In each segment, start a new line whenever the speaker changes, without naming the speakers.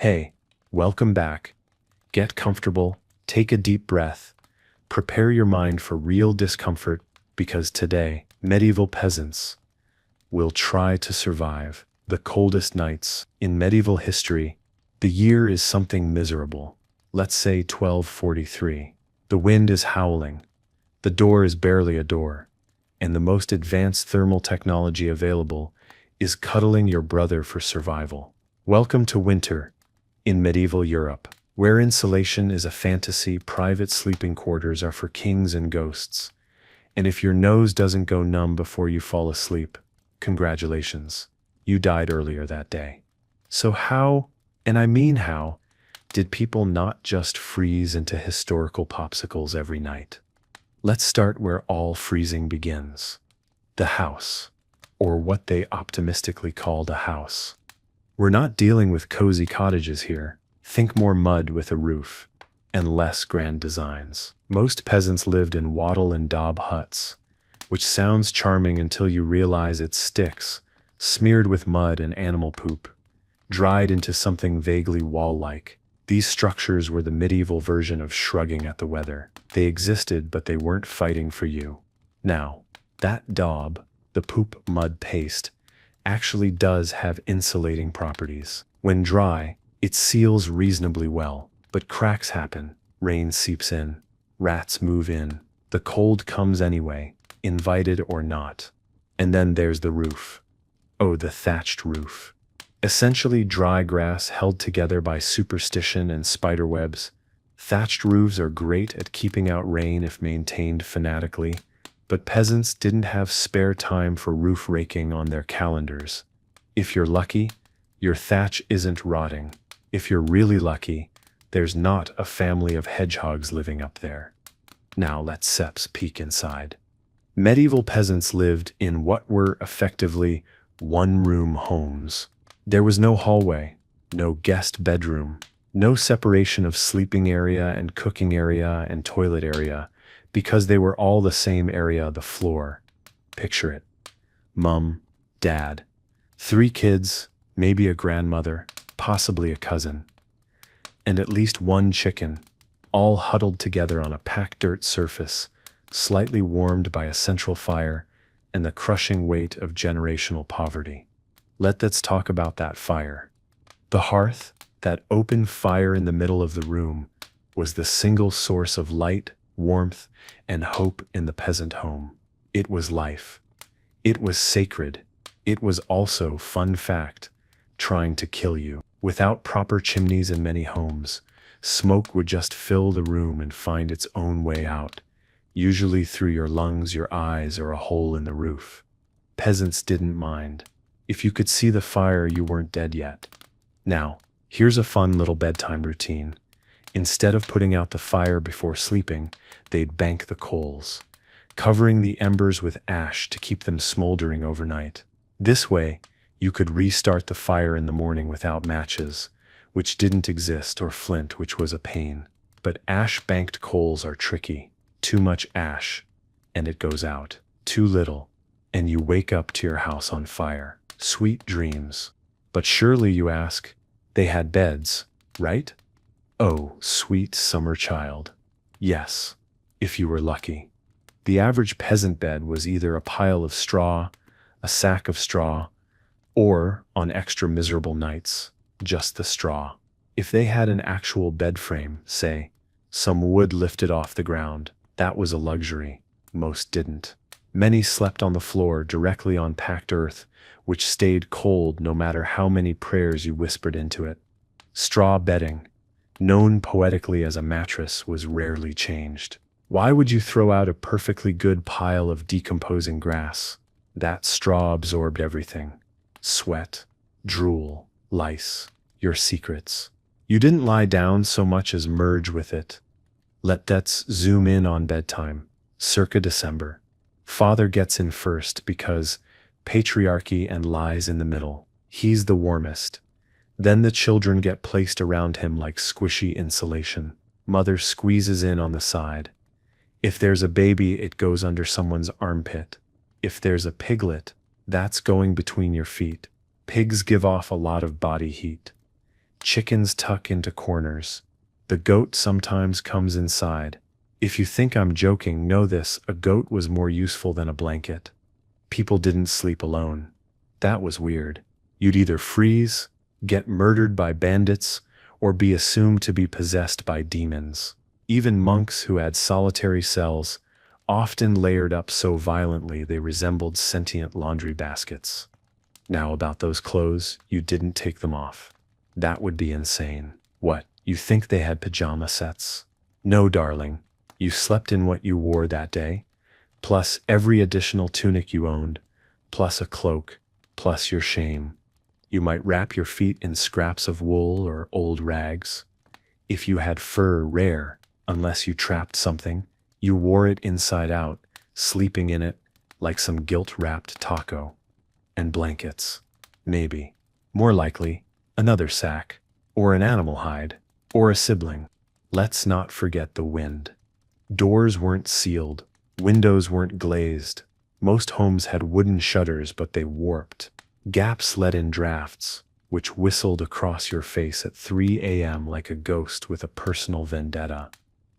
Hey, welcome back. Get comfortable, take a deep breath, prepare your mind for real discomfort because today, medieval peasants will try to survive the coldest nights in medieval history. The year is something miserable. Let's say 1243. The wind is howling. The door is barely a door. And the most advanced thermal technology available is cuddling your brother for survival. Welcome to winter in medieval Europe, where insulation is a fantasy. Private sleeping quarters are for kings and ghosts. And if your nose doesn't go numb before you fall asleep, congratulations, you died earlier that day. So how, and I mean how, did people not just freeze into historical popsicles every night? Let's start where all freezing begins. The house, or what they optimistically called a house. We're not dealing with cozy cottages here. Think more mud with a roof, and less grand designs. Most peasants lived in wattle and daub huts, which sounds charming until you realize it's sticks, smeared with mud and animal poop, dried into something vaguely wall-like. These structures were the medieval version of shrugging at the weather. They existed, but they weren't fighting for you. Now, that daub, the poop mud paste, actually does have insulating properties. When dry, it seals reasonably well, but cracks happen, rain seeps in, rats move in, the cold comes anyway, invited or not. And then there's the roof. Oh, the thatched roof. Essentially dry grass held together by superstition and spider webs. Thatched roofs are great at keeping out rain if maintained fanatically, but peasants didn't have spare time for roof raking on their calendars. If you're lucky, your thatch isn't rotting. If you're really lucky, there's not a family of hedgehogs living up there. Now let's peek inside. Medieval peasants lived in what were effectively one-room homes. There was no hallway, no guest bedroom, no separation of sleeping area and cooking area and toilet area, because they were all the same area, the floor. Picture it. Mom, dad, 3 kids, maybe a grandmother, possibly a cousin, and at least 1 chicken, all huddled together on a packed dirt surface, slightly warmed by a central fire and the crushing weight of generational poverty. Let's talk about that fire. The hearth, that open fire in the middle of the room, was the single source of light, warmth, and hope in the peasant home. It was life. It was sacred. It was also, fun fact, trying to kill you. Without proper chimneys in many homes, smoke would just fill the room and find its own way out, usually through your lungs, your eyes, or a hole in the roof. Peasants didn't mind. If you could see the fire, you weren't dead yet. Now, here's a fun little bedtime routine. Instead of putting out the fire before sleeping, they'd bank the coals, covering the embers with ash to keep them smoldering overnight. This way, you could restart the fire in the morning without matches, which didn't exist, or flint, which was a pain. But ash-banked coals are tricky. Too much ash, and it goes out. Too little, and you wake up to your house on fire. Sweet dreams. But surely, you ask, they had beds, right? Oh, sweet summer child. Yes, if you were lucky. The average peasant bed was either a pile of straw, a sack of straw, or, on extra miserable nights, just the straw. If they had an actual bed frame, say, some wood lifted off the ground, that was a luxury. Most didn't. Many slept on the floor directly on packed earth, which stayed cold no matter how many prayers you whispered into it. Straw bedding, known poetically as a mattress, was rarely changed. Why would you throw out a perfectly good pile of decomposing grass? That straw absorbed everything. Sweat, drool, lice, your secrets. You didn't lie down so much as merge with it. Let's zoom in on bedtime, circa December. Father gets in first because patriarchy and lies in the middle. He's the warmest. Then the children get placed around him like squishy insulation. Mother squeezes in on the side. If there's a baby, it goes under someone's armpit. If there's a piglet, that's going between your feet. Pigs give off a lot of body heat. Chickens tuck into corners. The goat sometimes comes inside. If you think I'm joking, know this: a goat was more useful than a blanket. People didn't sleep alone. That was weird. You'd either freeze, get murdered by bandits, or be assumed to be possessed by demons. Even monks who had solitary cells, often layered up so violently they resembled sentient laundry baskets. Now about those clothes, you didn't take them off. That would be insane. What, you think they had pajama sets? No, darling. You slept in what you wore that day, plus every additional tunic you owned, plus a cloak, plus your shame. You might wrap your feet in scraps of wool or old rags. If you had fur, rare, unless you trapped something, you wore it inside out, sleeping in it like some guilt-wrapped taco. And blankets. Maybe. More likely, another sack, or an animal hide, or a sibling. Let's not forget the wind. Doors weren't sealed, windows weren't glazed. Most homes had wooden shutters, but they warped. Gaps let in drafts, which whistled across your face at 3 a.m. like a ghost with a personal vendetta.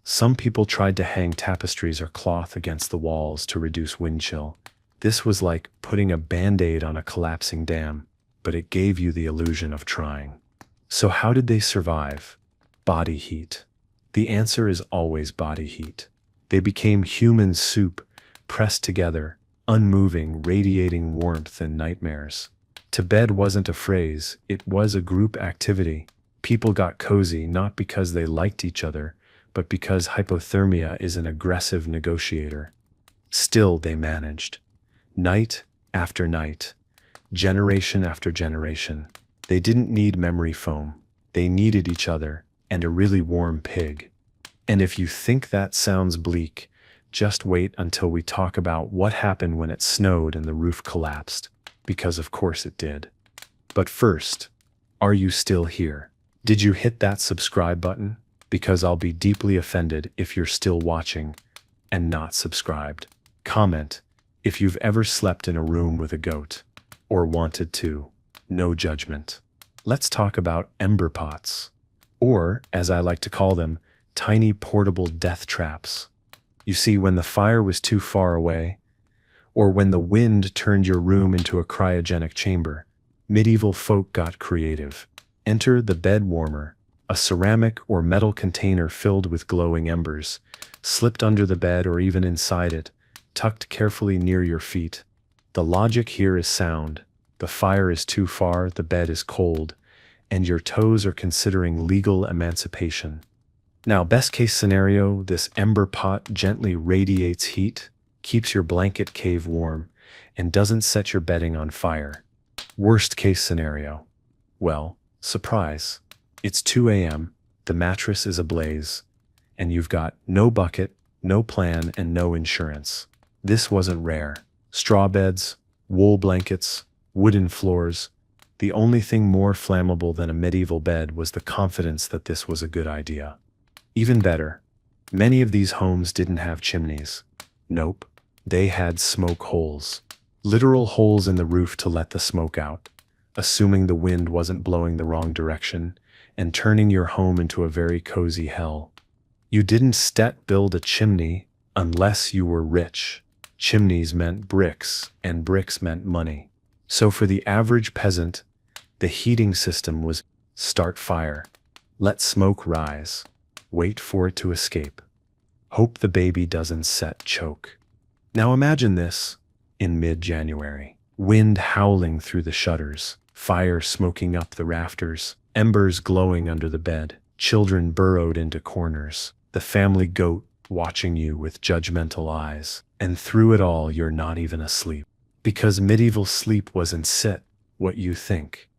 Some people tried to hang tapestries or cloth against the walls to reduce wind chill. This was like putting a band-aid on a collapsing dam, but it gave you the illusion of trying. So how did they survive? Body heat. The answer is always body heat. They became human soup, pressed together, unmoving, radiating warmth and nightmares. To bed wasn't a phrase, it was a group activity. People got cozy not because they liked each other, but because hypothermia is an aggressive negotiator. Still they managed. Night after night, generation after generation. They didn't need memory foam. They needed each other and a really warm pig. And if you think that sounds bleak, just wait until we talk about what happened when it snowed and the roof collapsed, because of course it did. But first, are you still here? Did you hit that subscribe button? Because I'll be deeply offended if you're still watching and not subscribed. Comment if you've ever slept in a room with a goat, or wanted to. No judgment. Let's talk about ember pots, or, as I like to call them, tiny portable death traps. You see, when the fire was too far away, or when the wind turned your room into a cryogenic chamber, medieval folk got creative. Enter the bed warmer, a ceramic or metal container filled with glowing embers, slipped under the bed or even inside it, tucked carefully near your feet. The logic here is sound. The fire is too far, the bed is cold, and your toes are considering legal emancipation. Now, best case scenario, this ember pot gently radiates heat, keeps your blanket cave warm, and doesn't set your bedding on fire. Worst case scenario. Well, surprise. It's 2 a.m., the mattress is ablaze, and you've got no bucket, no plan, and no insurance. This wasn't rare. Straw beds, wool blankets, wooden floors. The only thing more flammable than a medieval bed was the confidence that this was a good idea. Even better, many of these homes didn't have chimneys. Nope, they had smoke holes. Literal holes in the roof to let the smoke out, assuming the wind wasn't blowing the wrong direction, and turning your home into a very cozy hell. You didn't build a chimney unless you were rich. Chimneys meant bricks, and bricks meant money. So for the average peasant, the heating system was start fire, let smoke rise, wait for it to escape, hope the baby doesn't choke. Now imagine this in mid-January. Wind howling through the shutters, fire smoking up the rafters, embers glowing under the bed, children burrowed into corners, the family goat watching you with judgmental eyes. And through it all, you're not even asleep. Because medieval sleep wasn't what you think.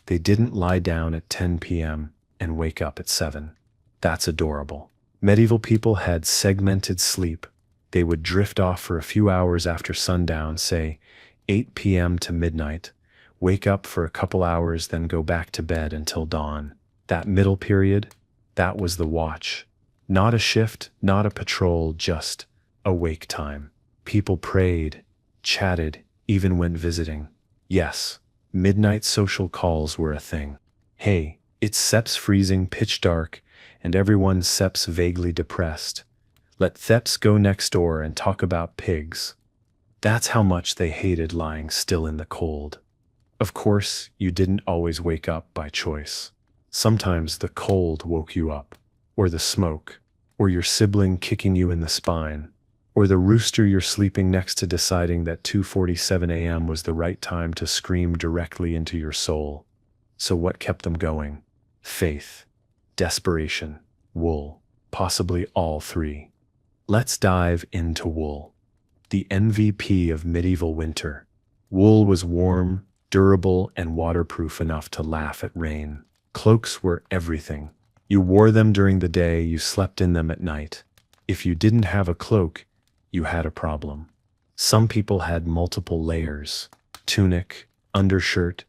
They didn't lie down at 10 p.m. and wake up at 7. That's adorable. Medieval people had segmented sleep. They would drift off for a few hours after sundown, say 8 p.m. to midnight, wake up for a couple hours, then go back to bed until dawn. That middle period, that was the watch. Not a shift, not a patrol, just awake time. People prayed, chatted, even went visiting. Yes, midnight social calls were a thing. Hey, It's Seps freezing, pitch dark, and everyone Seps vaguely depressed. Let Theps go next door and talk about pigs. That's how much they hated lying still in the cold. Of course, you didn't always wake up by choice. Sometimes the cold woke you up, or the smoke, or your sibling kicking you in the spine, or the rooster you're sleeping next to deciding that 2:47 a.m. was the right time to scream directly into your soul. So what kept them going? Faith, desperation, wool, possibly all three. Let's dive into wool, the MVP of medieval winter. Wool was warm, durable, and waterproof enough to laugh at rain. Cloaks were everything. You wore them during the day, you slept in them at night. If you didn't have a cloak, you had a problem. Some people had multiple layers: tunic, undershirt,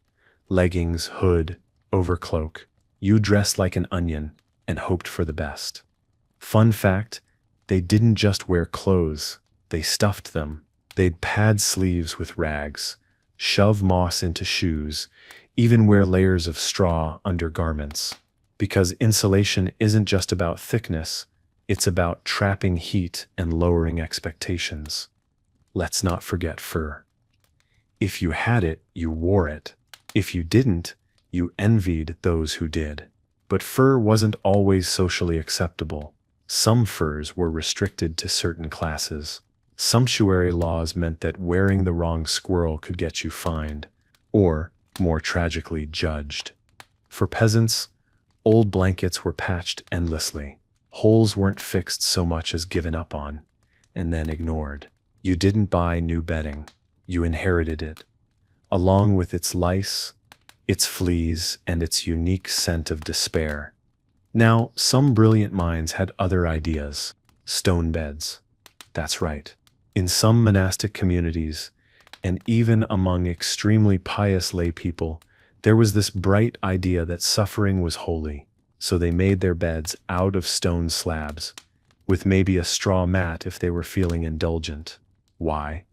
leggings, hood, overcloak. You dressed like an onion and hoped for the best. Fun fact, they didn't just wear clothes, they stuffed them. They'd pad sleeves with rags, shove moss into shoes, even wear layers of straw under garments. Because insulation isn't just about thickness, it's about trapping heat and lowering expectations. Let's not forget fur. If you had it, you wore it. If you didn't, you envied those who did. But fur wasn't always socially acceptable. Some furs were restricted to certain classes. Sumptuary laws meant that wearing the wrong squirrel could get you fined, or, more tragically, judged. For peasants, old blankets were patched endlessly. Holes weren't fixed so much as given up on, and then ignored. You didn't buy new bedding. You inherited it, along with its lice, its fleas, and its unique scent of despair. Now, some brilliant minds had other ideas. Stone beds. That's right. In some monastic communities, and even among extremely pious lay people, there was this bright idea that suffering was holy, so they made their beds out of stone slabs, with maybe a straw mat if they were feeling indulgent. Why?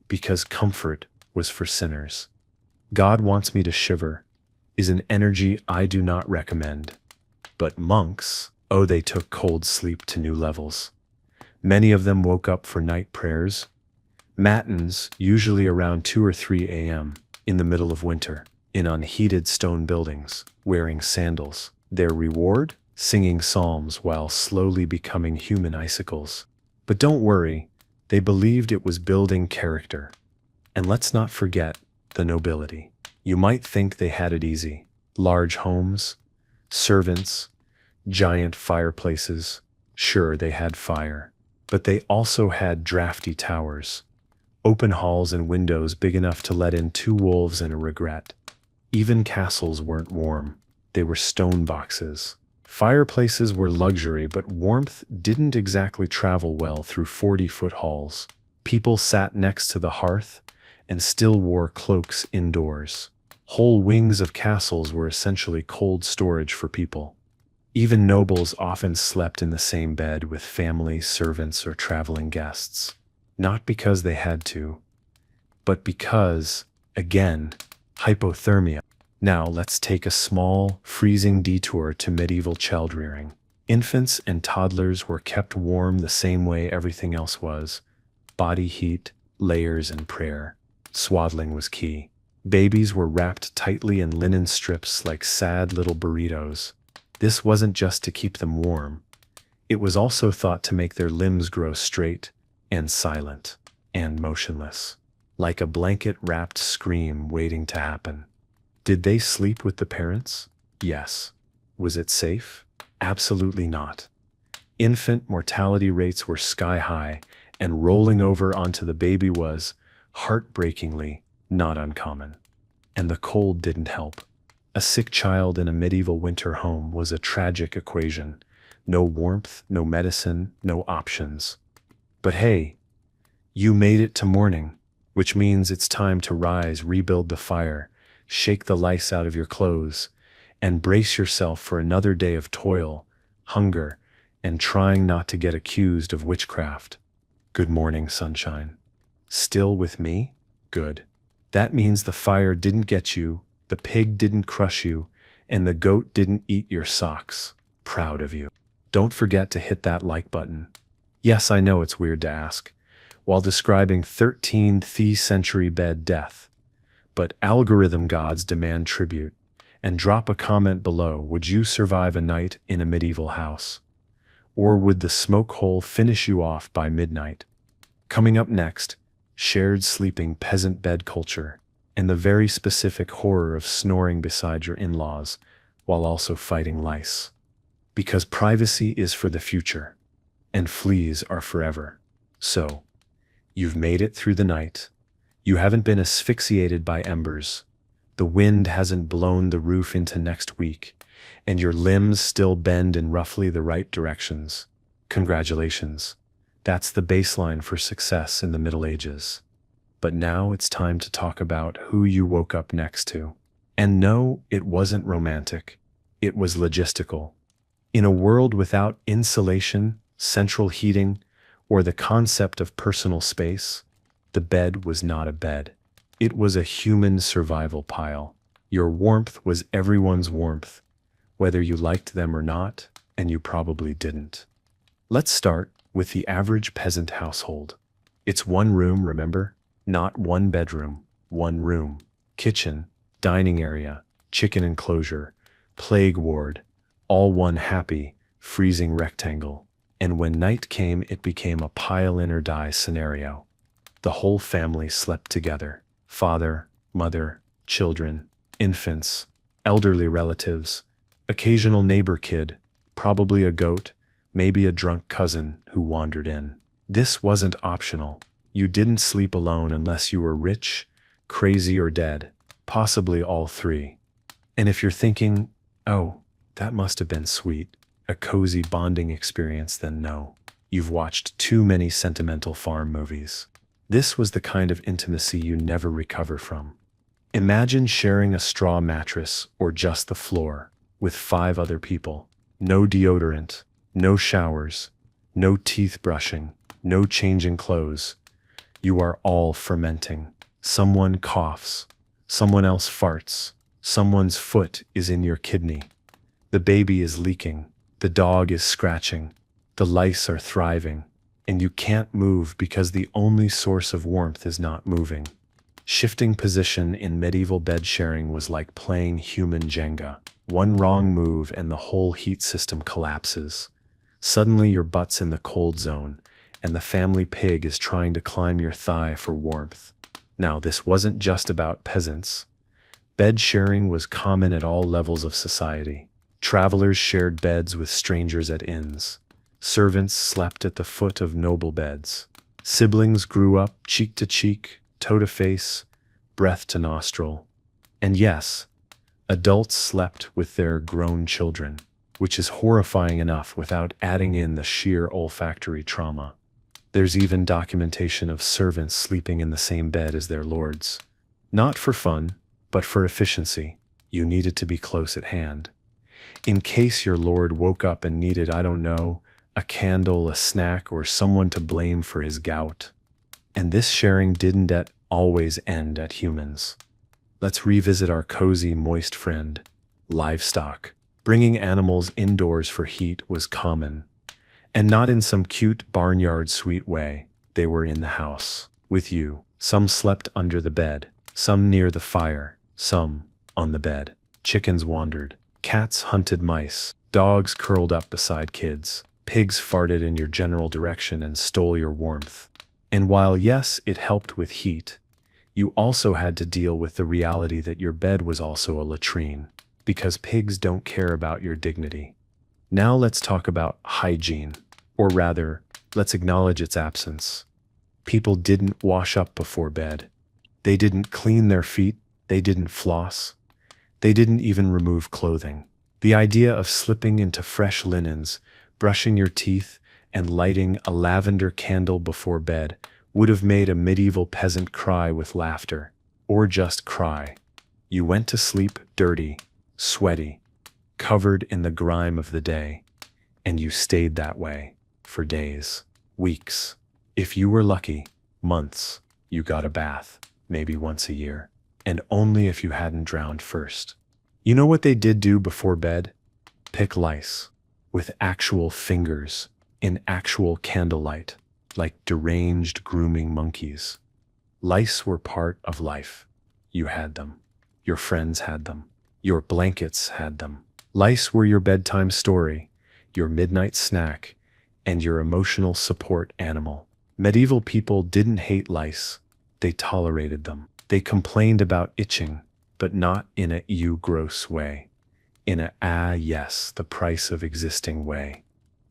Because comfort was for sinners. God wants me to shiver is an energy I do not recommend. But monks, oh, they took cold sleep to new levels. Many of them woke up for night prayers, matins, usually around 2 or 3 a.m., in the middle of winter, in unheated stone buildings, wearing sandals. Their reward? Singing psalms while slowly becoming human icicles. But don't worry, they believed it was building character. And let's not forget the nobility. You might think they had it easy. Large homes, servants, giant fireplaces. Sure, they had fire, but they also had drafty towers, open halls and windows big enough to let in 2 wolves and a regret. Even castles weren't warm. They were stone boxes. Fireplaces were luxury, but warmth didn't exactly travel well through 40-foot halls. People sat next to the hearth and still wore cloaks indoors. Whole wings of castles were essentially cold storage for people. Even nobles often slept in the same bed with family, servants, or traveling guests. Not because they had to, but because, again, hypothermia. Now let's take a small, freezing detour to medieval child rearing. Infants and toddlers were kept warm the same way everything else was. Body heat, layers, and prayer. Swaddling was key. Babies were wrapped tightly in linen strips like sad little burritos. This wasn't just to keep them warm. It was also thought to make their limbs grow straight and silent and motionless, like a blanket-wrapped scream waiting to happen. Did they sleep with the parents? Yes. Was it safe? Absolutely not. Infant mortality rates were sky high, and rolling over onto the baby was, heartbreakingly, not uncommon. And the cold didn't help. A sick child in a medieval winter home was a tragic equation. No warmth, no medicine, no options. But hey, you made it to morning, which means it's time to rise, rebuild the fire, shake the lice out of your clothes, and brace yourself for another day of toil, hunger, and trying not to get accused of witchcraft. Good morning, sunshine. Still with me? Good. That means the fire didn't get you, the pig didn't crush you, And the goat didn't eat your socks. Proud of you. Don't forget to hit that like button. Yes, I know it's weird to ask, while describing 13th century bed death. But algorithm gods demand tribute. And drop a comment below, would you survive a night in a medieval house? Or would the smoke hole finish you off by midnight? Coming up next, shared sleeping peasant bed culture, and the very specific horror of snoring beside your in-laws, while also fighting lice. Because privacy is for the future, and fleas are forever. So, you've made it through the night. You haven't been asphyxiated by embers. The wind hasn't blown the roof into next week, and your limbs still bend in roughly the right directions. Congratulations. That's the baseline for success in the Middle Ages. But now it's time to talk about who you woke up next to. And no, it wasn't romantic. It was logistical. In a world without insulation, central heating, or the concept of personal space, the bed was not a bed. It was a human survival pile. Your warmth was everyone's warmth, whether you liked them or not, and you probably didn't. Let's start with the average peasant household. It's one room, remember? Not one bedroom, one room. Kitchen, dining area, chicken enclosure, plague ward, all one happy, freezing rectangle. And when night came, it became a pile in or die scenario. The whole family slept together. Father, mother, children, infants, elderly relatives, occasional neighbor kid, probably a goat, maybe a drunk cousin who wandered in. This wasn't optional. You didn't sleep alone unless you were rich, crazy, or dead, possibly all three. And if you're thinking, oh, that must have been sweet, a cozy bonding experience, then no. You've watched too many sentimental farm movies. This was the kind of intimacy you never recover from. Imagine sharing a straw mattress or just the floor with 5 other people. No deodorant, no showers, no teeth brushing, no changing clothes. You are all fermenting. Someone coughs, someone else farts, someone's foot is in your kidney. The baby is leaking, the dog is scratching, the lice are thriving. And you can't move because the only source of warmth is not moving. Shifting position in medieval bed sharing was like playing human Jenga. One wrong move and the whole heat system collapses. Suddenly your butt's in the cold zone, and the family pig is trying to climb your thigh for warmth. Now, this wasn't just about peasants. Bed sharing was common at all levels of society. Travelers shared beds with strangers at inns. Servants slept at the foot of noble beds. Siblings grew up cheek to cheek, toe to face, breath to nostril. And yes, adults slept with their grown children, which is horrifying enough without adding in the sheer olfactory trauma. There's even documentation of servants sleeping in the same bed as their lords. Not for fun, but for efficiency. You needed to be close at hand. In case your lord woke up and needed, I don't know, a candle, a snack, or someone to blame for his gout. And this sharing didn't always end at humans. Let's revisit our cozy, moist friend, livestock. Bringing animals indoors for heat was common. And not in some cute barnyard sweet way. They were in the house, with you. Some slept under the bed, some near the fire, some on the bed. Chickens wandered. Cats hunted mice. Dogs curled up beside kids. Pigs farted in your general direction and stole your warmth. And while yes, it helped with heat, you also had to deal with the reality that your bed was also a latrine, because pigs don't care about your dignity. Now let's talk about hygiene, or rather, let's acknowledge its absence. People didn't wash up before bed. They didn't clean their feet, they didn't floss, they didn't even remove clothing. The idea of slipping into fresh linens, brushing your teeth, and lighting a lavender candle before bed would have made a medieval peasant cry with laughter, or just cry. You went to sleep dirty, sweaty, covered in the grime of the day, and you stayed that way for days, weeks. If you were lucky, months. You got a bath, maybe once a year, and only if you hadn't drowned first. You know what they did do before bed? Pick lice. With actual fingers, in actual candlelight, like deranged grooming monkeys. Lice were part of life. You had them. Your friends had them. Your blankets had them. Lice were your bedtime story, your midnight snack, and your emotional support animal. Medieval people didn't hate lice. They tolerated them. They complained about itching, but not in a "you gross" way. In a "ah yes, the price of existing" way.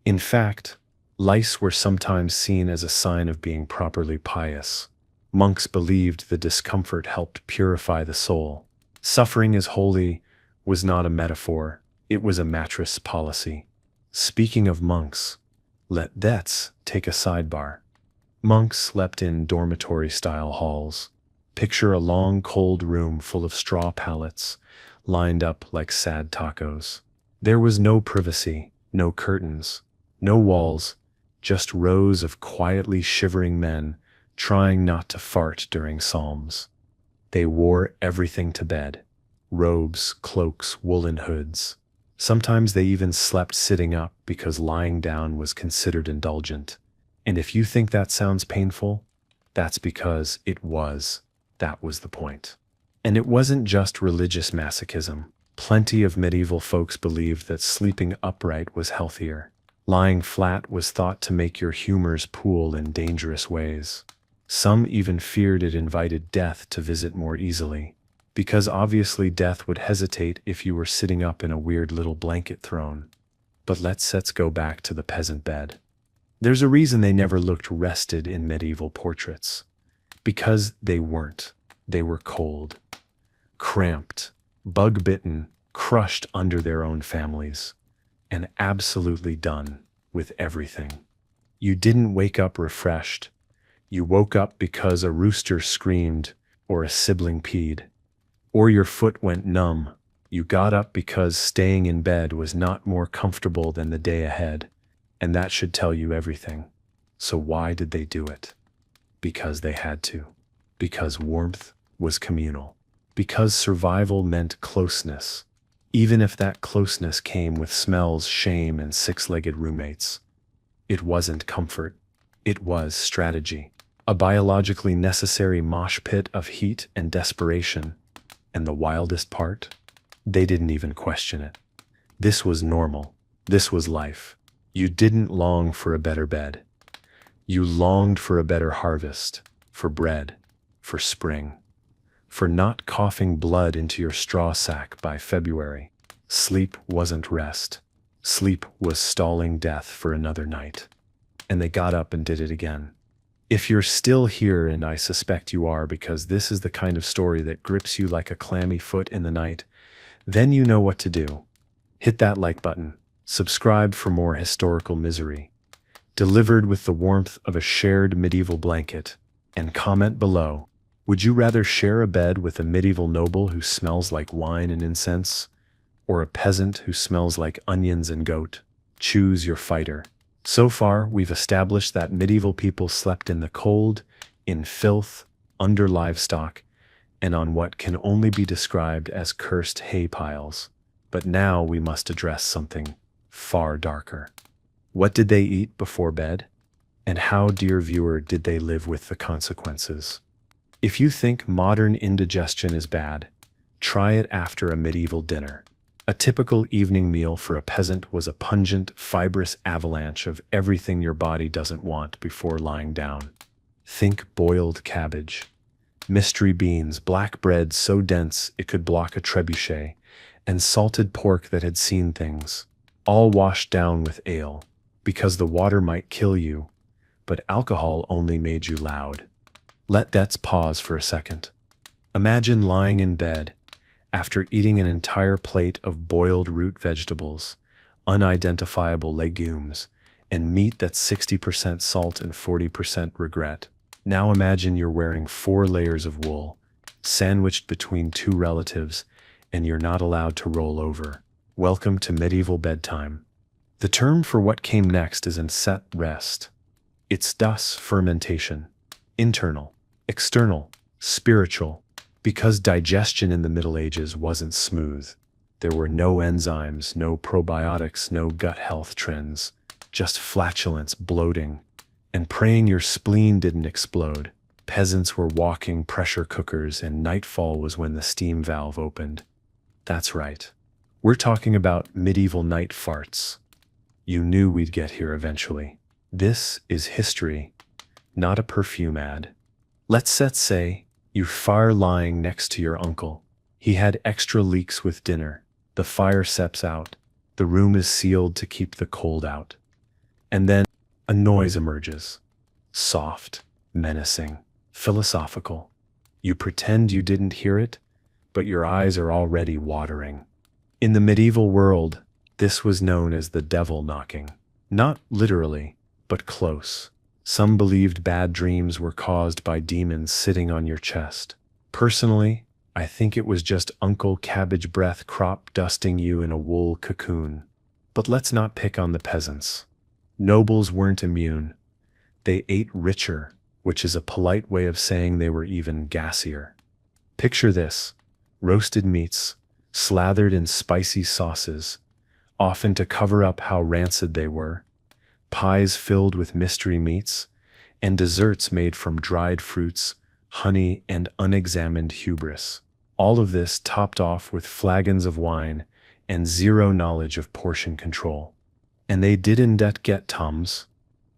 In fact, lice were sometimes seen as a sign of being properly pious. Monks believed the discomfort helped purify the soul. Suffering is holy was not a metaphor, it was a mattress policy. Speaking of monks, let's take a sidebar. Monks slept in dormitory-style halls. Picture a long, cold room full of straw pallets, lined up like sad tacos. There was no privacy, no curtains, no walls, just rows of quietly shivering men trying not to fart during psalms. They wore everything to bed: robes, cloaks, woolen hoods. Sometimes they even slept sitting up because lying down was considered indulgent. And if you think that sounds painful, that's because it was. That was the point. And it wasn't just religious masochism. Plenty of medieval folks believed that sleeping upright was healthier. Lying flat was thought to make your humors pool in dangerous ways. Some even feared it invited death to visit more easily, because obviously death would hesitate if you were sitting up in a weird little blanket throne. But let's go back to the peasant bed. There's a reason they never looked rested in medieval portraits. Because they weren't. They were cold, cramped, bug-bitten, crushed under their own families, and absolutely done with everything. You didn't wake up refreshed. You woke up because a rooster screamed, or a sibling peed, or your foot went numb. You got up because staying in bed was not more comfortable than the day ahead, and that should tell you everything. So why did they do it? Because they had to. Because warmth was communal. Because survival meant closeness, even if that closeness came with smells, shame, and six-legged roommates. It wasn't comfort. It was strategy. A biologically necessary mosh pit of heat and desperation. And the wildest part? They didn't even question it. This was normal. This was life. You didn't long for a better bed. You longed for a better harvest, for bread, for spring, for not coughing blood into your straw sack by February. Sleep wasn't rest. Sleep was stalling death for another night. And they got up and did it again. If you're still here, and I suspect you are because this is the kind of story that grips you like a clammy foot in the night, then you know what to do. Hit that like button. Subscribe for more historical misery, delivered with the warmth of a shared medieval blanket, and comment below. Would you rather share a bed with a medieval noble who smells like wine and incense, or a peasant who smells like onions and goat? Choose your fighter. So far, we've established that medieval people slept in the cold, in filth, under livestock, and on what can only be described as cursed hay piles. But now we must address something far darker. What did they eat before bed? And how, dear viewer, did they live with the consequences? If you think modern indigestion is bad, try it after a medieval dinner. A typical evening meal for a peasant was a pungent, fibrous avalanche of everything your body doesn't want before lying down. Think boiled cabbage, mystery beans, black bread so dense it could block a trebuchet, and salted pork that had seen things, all washed down with ale, because the water might kill you, but alcohol only made you loud. Let's pause for a second. Imagine lying in bed, after eating an entire plate of boiled root vegetables, unidentifiable legumes, and meat that's 60% salt and 40% regret. Now imagine you're wearing 4 layers of wool, sandwiched between 2 relatives, and you're not allowed to roll over. Welcome to medieval bedtime. The term for what came next is set rest. It's thus fermentation. Internal, external, spiritual. Because digestion in the Middle Ages wasn't smooth. There were no enzymes, no probiotics, no gut health trends, just flatulence, bloating, and praying your spleen didn't explode. Peasants were walking pressure cookers, and nightfall was when the steam valve opened. That's right. We're talking about medieval night farts. You knew we'd get here eventually. This is history, not a perfume ad. Let's say you fire lying next to your uncle. He had extra leeks with dinner. The fire seps out. The room is sealed to keep the cold out. And then a noise emerges. Soft, menacing, philosophical. You pretend you didn't hear it, but your eyes are already watering. In the medieval world, this was known as the devil knocking. Not literally, but close. Some believed bad dreams were caused by demons sitting on your chest. Personally, I think it was just Uncle Cabbage Breath crop dusting you in a wool cocoon. But let's not pick on the peasants. Nobles weren't immune. They ate richer, which is a polite way of saying they were even gassier. Picture this: roasted meats, slathered in spicy sauces, often to cover up how rancid they were, pies filled with mystery meats, and desserts made from dried fruits, honey, and unexamined hubris. All of this topped off with flagons of wine and zero knowledge of portion control. And they didn't get Tums.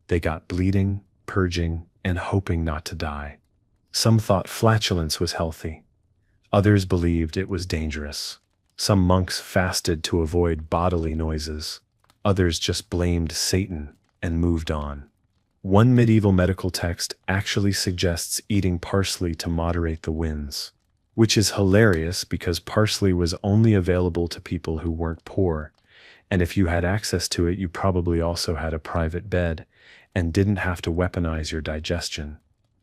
They got bleeding, purging, and hoping not to die. Some thought flatulence was healthy. Others believed it was dangerous. Some monks fasted to avoid bodily noises. Others just blamed Satan and moved on. One medieval medical text actually suggests eating parsley to moderate the winds, which is hilarious because parsley was only available to people who weren't poor, and if you had access to it, you probably also had a private bed and didn't have to weaponize your digestion.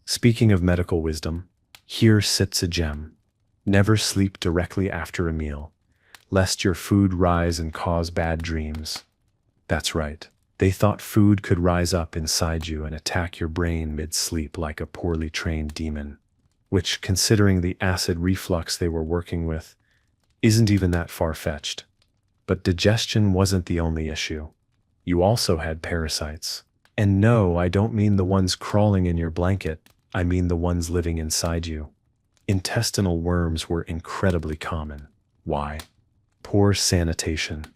Speaking of medical wisdom, here sits a gem. Never sleep directly after a meal, lest your food rise and cause bad dreams. That's right. They thought food could rise up inside you and attack your brain mid-sleep like a poorly trained demon, which, considering the acid reflux they were working with, isn't even that far-fetched. But digestion wasn't the only issue. You also had parasites. And no, I don't mean the ones crawling in your blanket, I mean the ones living inside you. Intestinal worms were incredibly common. Why? Poor sanitation,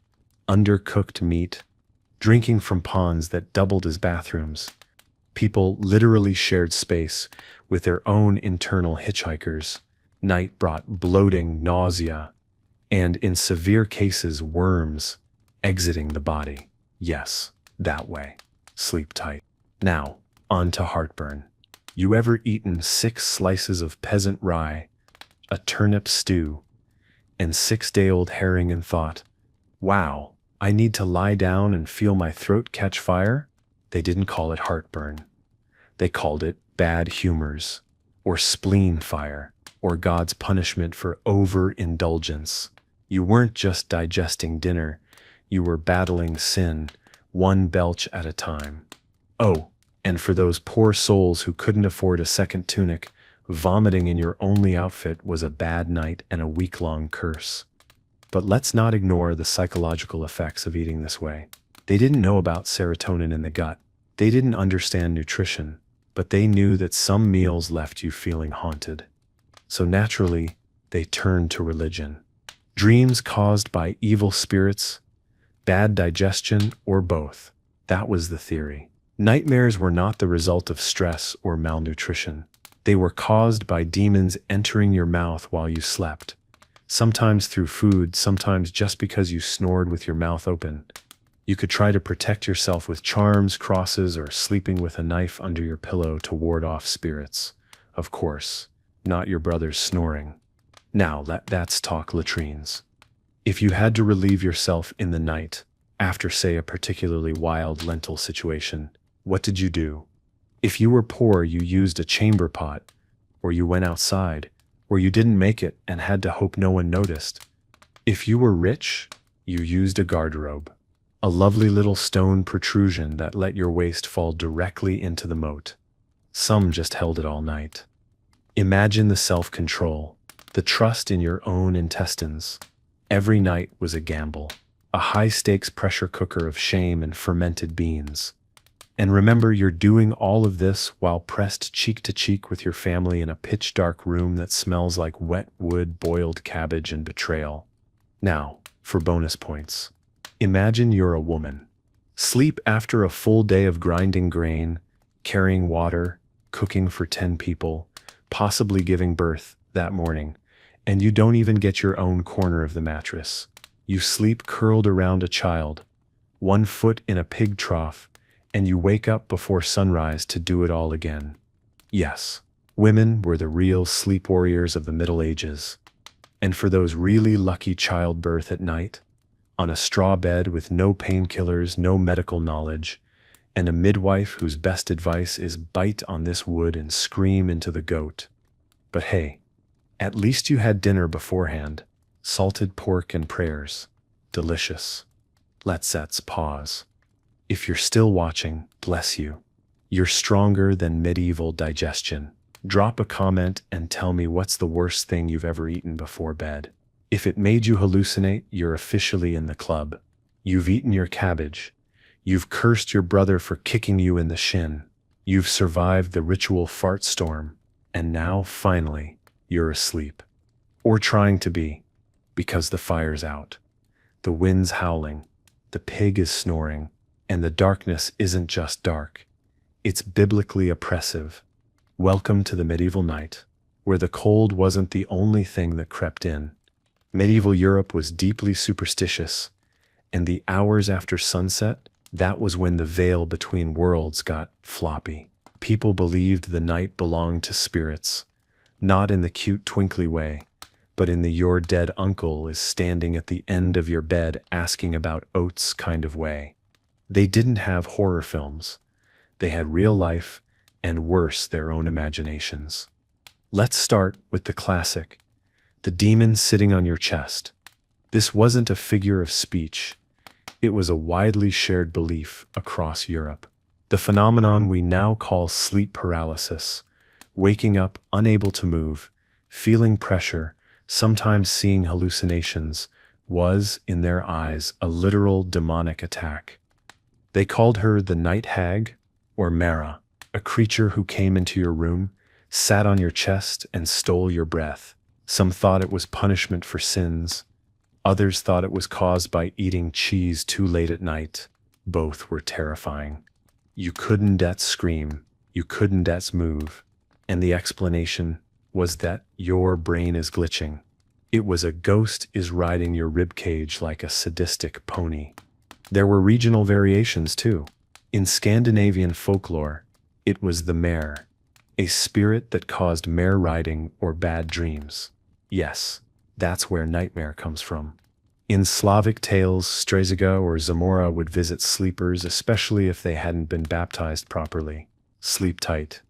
undercooked meat, drinking from ponds that doubled as bathrooms. People literally shared space with their own internal hitchhikers. Night brought bloating, nausea, and in severe cases, worms exiting the body. Yes, that way. Sleep tight. Now, on to heartburn. You ever eaten 6 slices of peasant rye, a turnip stew, and 6-day-old herring and thought, wow, I need to lie down and feel my throat catch fire? They didn't call it heartburn. They called it bad humors, or spleen fire, or God's punishment for overindulgence. You weren't just digesting dinner, you were battling sin, one belch at a time. Oh, and for those poor souls who couldn't afford a second tunic, vomiting in your only outfit was a bad night and a week-long curse. But let's not ignore the psychological effects of eating this way. They didn't know about serotonin in the gut. They didn't understand nutrition, but they knew that some meals left you feeling haunted. So naturally, they turned to religion. Dreams caused by evil spirits, bad digestion, or both. That was the theory. Nightmares were not the result of stress or malnutrition. They were caused by demons entering your mouth while you slept. Sometimes through food, sometimes just because you snored with your mouth open. You could try to protect yourself with charms, crosses, or sleeping with a knife under your pillow to ward off spirits. Of course, not your brother's snoring. Now let's talk latrines. If you had to relieve yourself in the night, after say a particularly wild lentil situation, what did you do? If you were poor, you used a chamber pot, or you went outside, or you didn't make it and had to hope no one noticed. If you were rich, you used a garderobe, a lovely little stone protrusion that let your waist fall directly into the moat. Some just held it all night. Imagine the self-control, the trust in your own intestines. Every night was a gamble, a high-stakes pressure cooker of shame and fermented beans. And remember, you're doing all of this while pressed cheek to cheek with your family in a pitch-dark room that smells like wet wood, boiled cabbage, and betrayal. Now, for bonus points. Imagine you're a woman. Sleep after a full day of grinding grain, carrying water, cooking for 10 people, possibly giving birth that morning, and you don't even get your own corner of the mattress. You sleep curled around a child, 1 foot in a pig trough, and you wake up before sunrise to do it all again. Yes, women were the real sleep warriors of the Middle Ages. And for those really lucky childbirth at night, on a straw bed with no painkillers, no medical knowledge, and a midwife whose best advice is bite on this wood and scream into the goat. But hey, at least you had dinner beforehand, salted pork and prayers. Delicious. Let's pause. If you're still watching, bless you. You're stronger than medieval digestion. Drop a comment and tell me what's the worst thing you've ever eaten before bed. If it made you hallucinate, you're officially in the club. You've eaten your cabbage. You've cursed your brother for kicking you in the shin. You've survived the ritual fart storm. And now, finally, you're asleep. Or trying to be, because the fire's out. The wind's howling. The pig is snoring. And the darkness isn't just dark. It's biblically oppressive. Welcome to the medieval night, where the cold wasn't the only thing that crept in. Medieval Europe was deeply superstitious, and the hours after sunset, that was when the veil between worlds got floppy. People believed the night belonged to spirits, not in the cute twinkly way, but in the your dead uncle is standing at the end of your bed asking about oats kind of way. They didn't have horror films. They had real life, and worse, their own imaginations. Let's start with the classic, the demon sitting on your chest. This wasn't a figure of speech. It was a widely shared belief across Europe. The phenomenon we now call sleep paralysis, waking up unable to move, feeling pressure, sometimes seeing hallucinations, was, in their eyes, a literal demonic attack. They called her the night hag, or Mara, a creature who came into your room, sat on your chest, and stole your breath. Some thought it was punishment for sins. Others thought it was caused by eating cheese too late at night. Both were terrifying. You couldn't scream, you couldn't move, and the explanation was that your brain is glitching. It was a ghost is riding your ribcage like a sadistic pony. There were regional variations too. In Scandinavian folklore, it was the mare, a spirit that caused mare riding or bad dreams. Yes, that's where nightmare comes from. In Slavic tales, Straziga or Zamora would visit sleepers, especially if they hadn't been baptized properly. Sleep tight.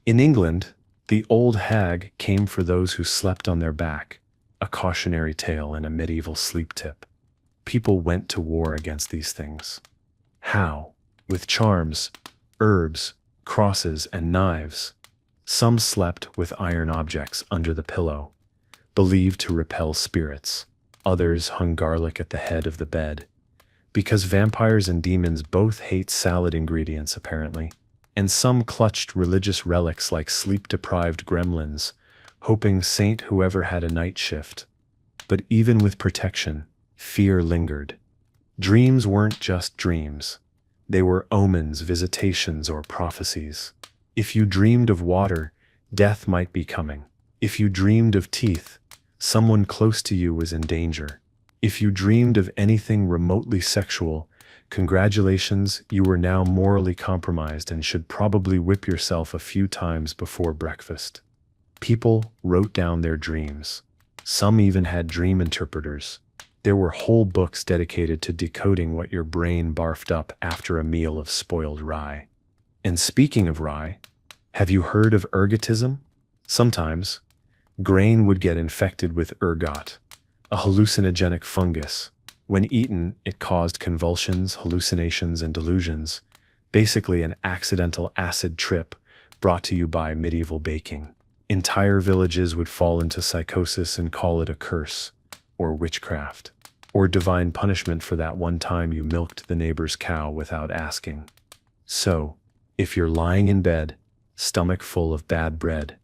In England, the old hag came for those who slept on their back, a cautionary tale and a medieval sleep tip. People went to war against these things. How? With charms, herbs, crosses, and knives. Some slept with iron objects under the pillow, believed to repel spirits. Others hung garlic at the head of the bed, because vampires and demons both hate salad ingredients apparently, and some clutched religious relics like sleep-deprived gremlins, hoping Saint whoever had a night shift. But even with protection, fear lingered. Dreams weren't just dreams. They were omens, visitations, or prophecies. If you dreamed of water, death might be coming. If you dreamed of teeth, someone close to you was in danger. If you dreamed of anything remotely sexual, congratulations, you were now morally compromised and should probably whip yourself a few times before breakfast. People wrote down their dreams. Some even had dream interpreters. There were whole books dedicated to decoding what your brain barfed up after a meal of spoiled rye. And speaking of rye, have you heard of ergotism? Sometimes, grain would get infected with ergot, a hallucinogenic fungus. When eaten, it caused convulsions, hallucinations, and delusions, basically an accidental acid trip brought to you by medieval baking. Entire villages would fall into psychosis and call it a curse. or witchcraft, or divine punishment for that one time you milked the neighbor's cow without asking. So, if you're lying in bed, stomach full of bad bread,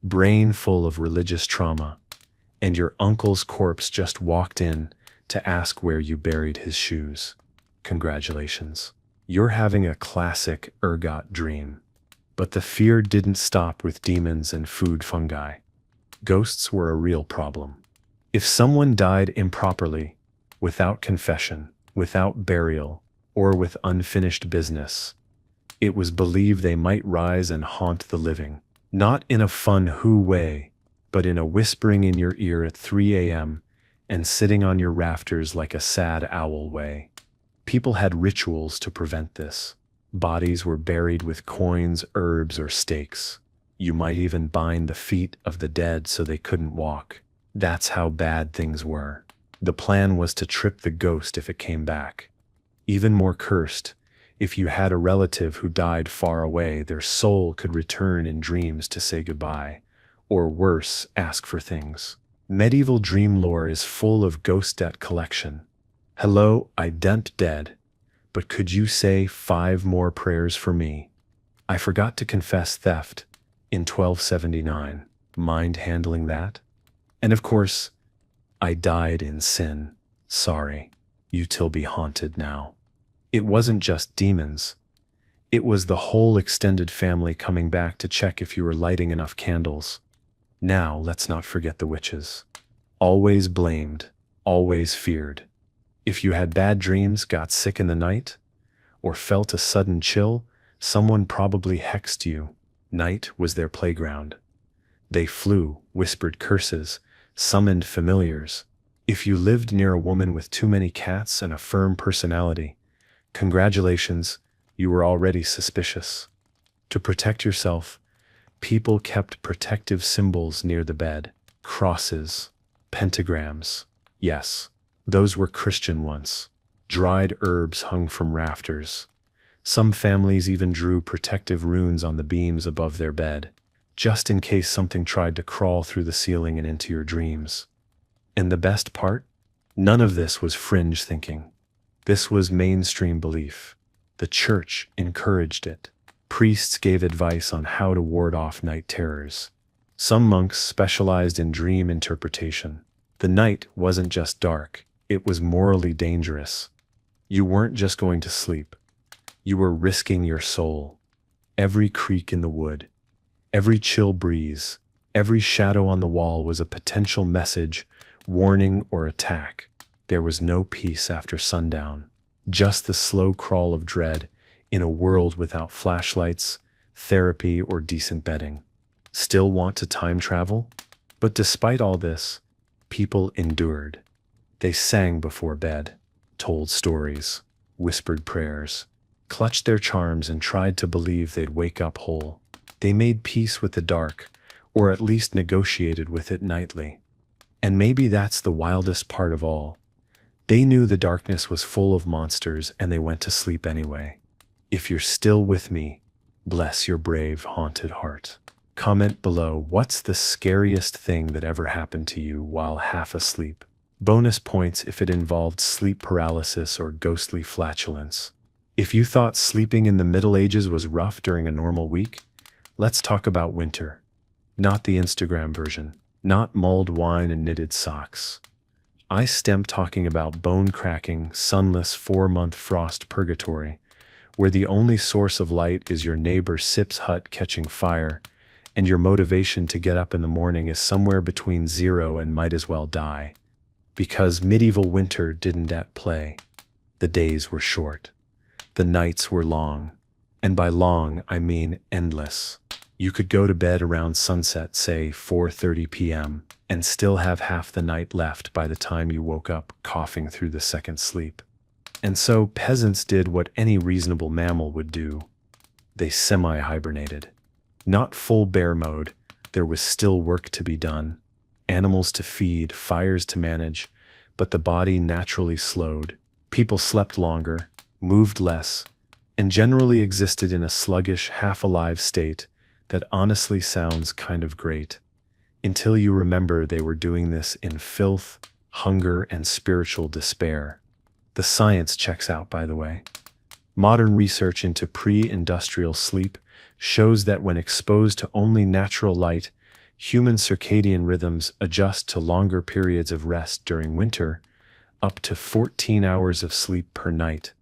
brain full of religious trauma, and your uncle's corpse just walked in to ask where you buried his shoes, congratulations. You're having a classic ergot dream. But the fear didn't stop with demons and food fungi. Ghosts were a real problem. If someone died improperly, without confession, without burial, or with unfinished business, it was believed they might rise and haunt the living, not in a fun who way, but in a whispering in your ear at 3 a.m. and sitting on your rafters like a sad owl way. People had rituals to prevent this. Bodies were buried with coins, herbs, or stakes. You might even bind the feet of the dead so they couldn't walk. That's how bad things were. The plan was to trip the ghost if it came back. Even more cursed, if you had a relative who died far away, their soul could return in dreams to say goodbye, or worse, ask for things. Medieval dream lore is full of ghost debt collection. Hello, I didn't dead, but could you say 5 more prayers for me? I forgot to confess theft in 1279. Mind handling that? And of course, I died in sin. Sorry, you till be haunted now. It wasn't just demons. It was the whole extended family coming back to check if you were lighting enough candles. Now, let's not forget the witches. Always blamed, always feared. If you had bad dreams, got sick in the night, or felt a sudden chill, someone probably hexed you. Night was their playground. They flew, whispered curses, summoned familiars. If you lived near a woman with too many cats and a firm personality, congratulations, you were already suspicious. To protect yourself, people kept protective symbols near the bed. Crosses, pentagrams. Yes, those were Christian ones. Dried herbs hung from rafters. Some families even drew protective runes on the beams above their bed, just in case something tried to crawl through the ceiling and into your dreams. And the best part? None of this was fringe thinking. This was mainstream belief. The church encouraged it. Priests gave advice on how to ward off night terrors. Some monks specialized in dream interpretation. The night wasn't just dark, it was morally dangerous. You weren't just going to sleep. You were risking your soul. Every creak in the wood, every chill breeze, every shadow on the wall was a potential message, warning, or attack. There was no peace after sundown, just the slow crawl of dread in a world without flashlights, therapy, or decent bedding. Still want to time travel? But despite all this, people endured. They sang before bed, told stories, whispered prayers, clutched their charms and tried to believe they'd wake up whole. They made peace with the dark, or at least negotiated with it nightly. And maybe that's the wildest part of all. They knew the darkness was full of monsters and they went to sleep anyway. If you're still with me, bless your brave, haunted heart. Comment below, what's the scariest thing that ever happened to you while half asleep? Bonus points if it involved sleep paralysis or ghostly flatulence. If you thought sleeping in the Middle Ages was rough during a normal week, let's talk about winter. Not the Instagram version. Not mulled wine and knitted socks. I stem talking about bone-cracking, sunless 4-month frost purgatory, where the only source of light is your neighbor Sip's hut catching fire, and your motivation to get up in the morning is somewhere between 0 and might as well die. Because medieval winter didn't at play. The days were short. The nights were long. And by long, I mean endless. You could go to bed around sunset, say 4:30 p.m., and still have half the night left by the time you woke up coughing through the second sleep. And so peasants did what any reasonable mammal would do. They semi-hibernated. Not full bear mode, there was still work to be done. Animals to feed, fires to manage, but the body naturally slowed. People slept longer, moved less, and generally existed in a sluggish, half-alive state that honestly sounds kind of great. Until you remember they were doing this in filth, hunger, and spiritual despair. The science checks out, by the way. Modern research into pre-industrial sleep shows that when exposed to only natural light, human circadian rhythms adjust to longer periods of rest during winter, up to 14 hours of sleep per night.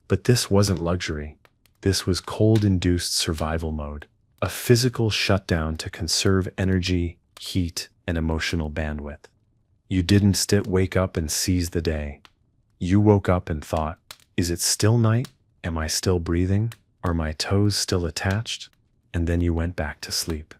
But this wasn't luxury. This was cold-induced survival mode, a physical shutdown to conserve energy, heat, and emotional bandwidth. You didn't wake up and seize the day. You woke up and thought, is it still night? Am I still breathing? Are my toes still attached? And then you went back to sleep.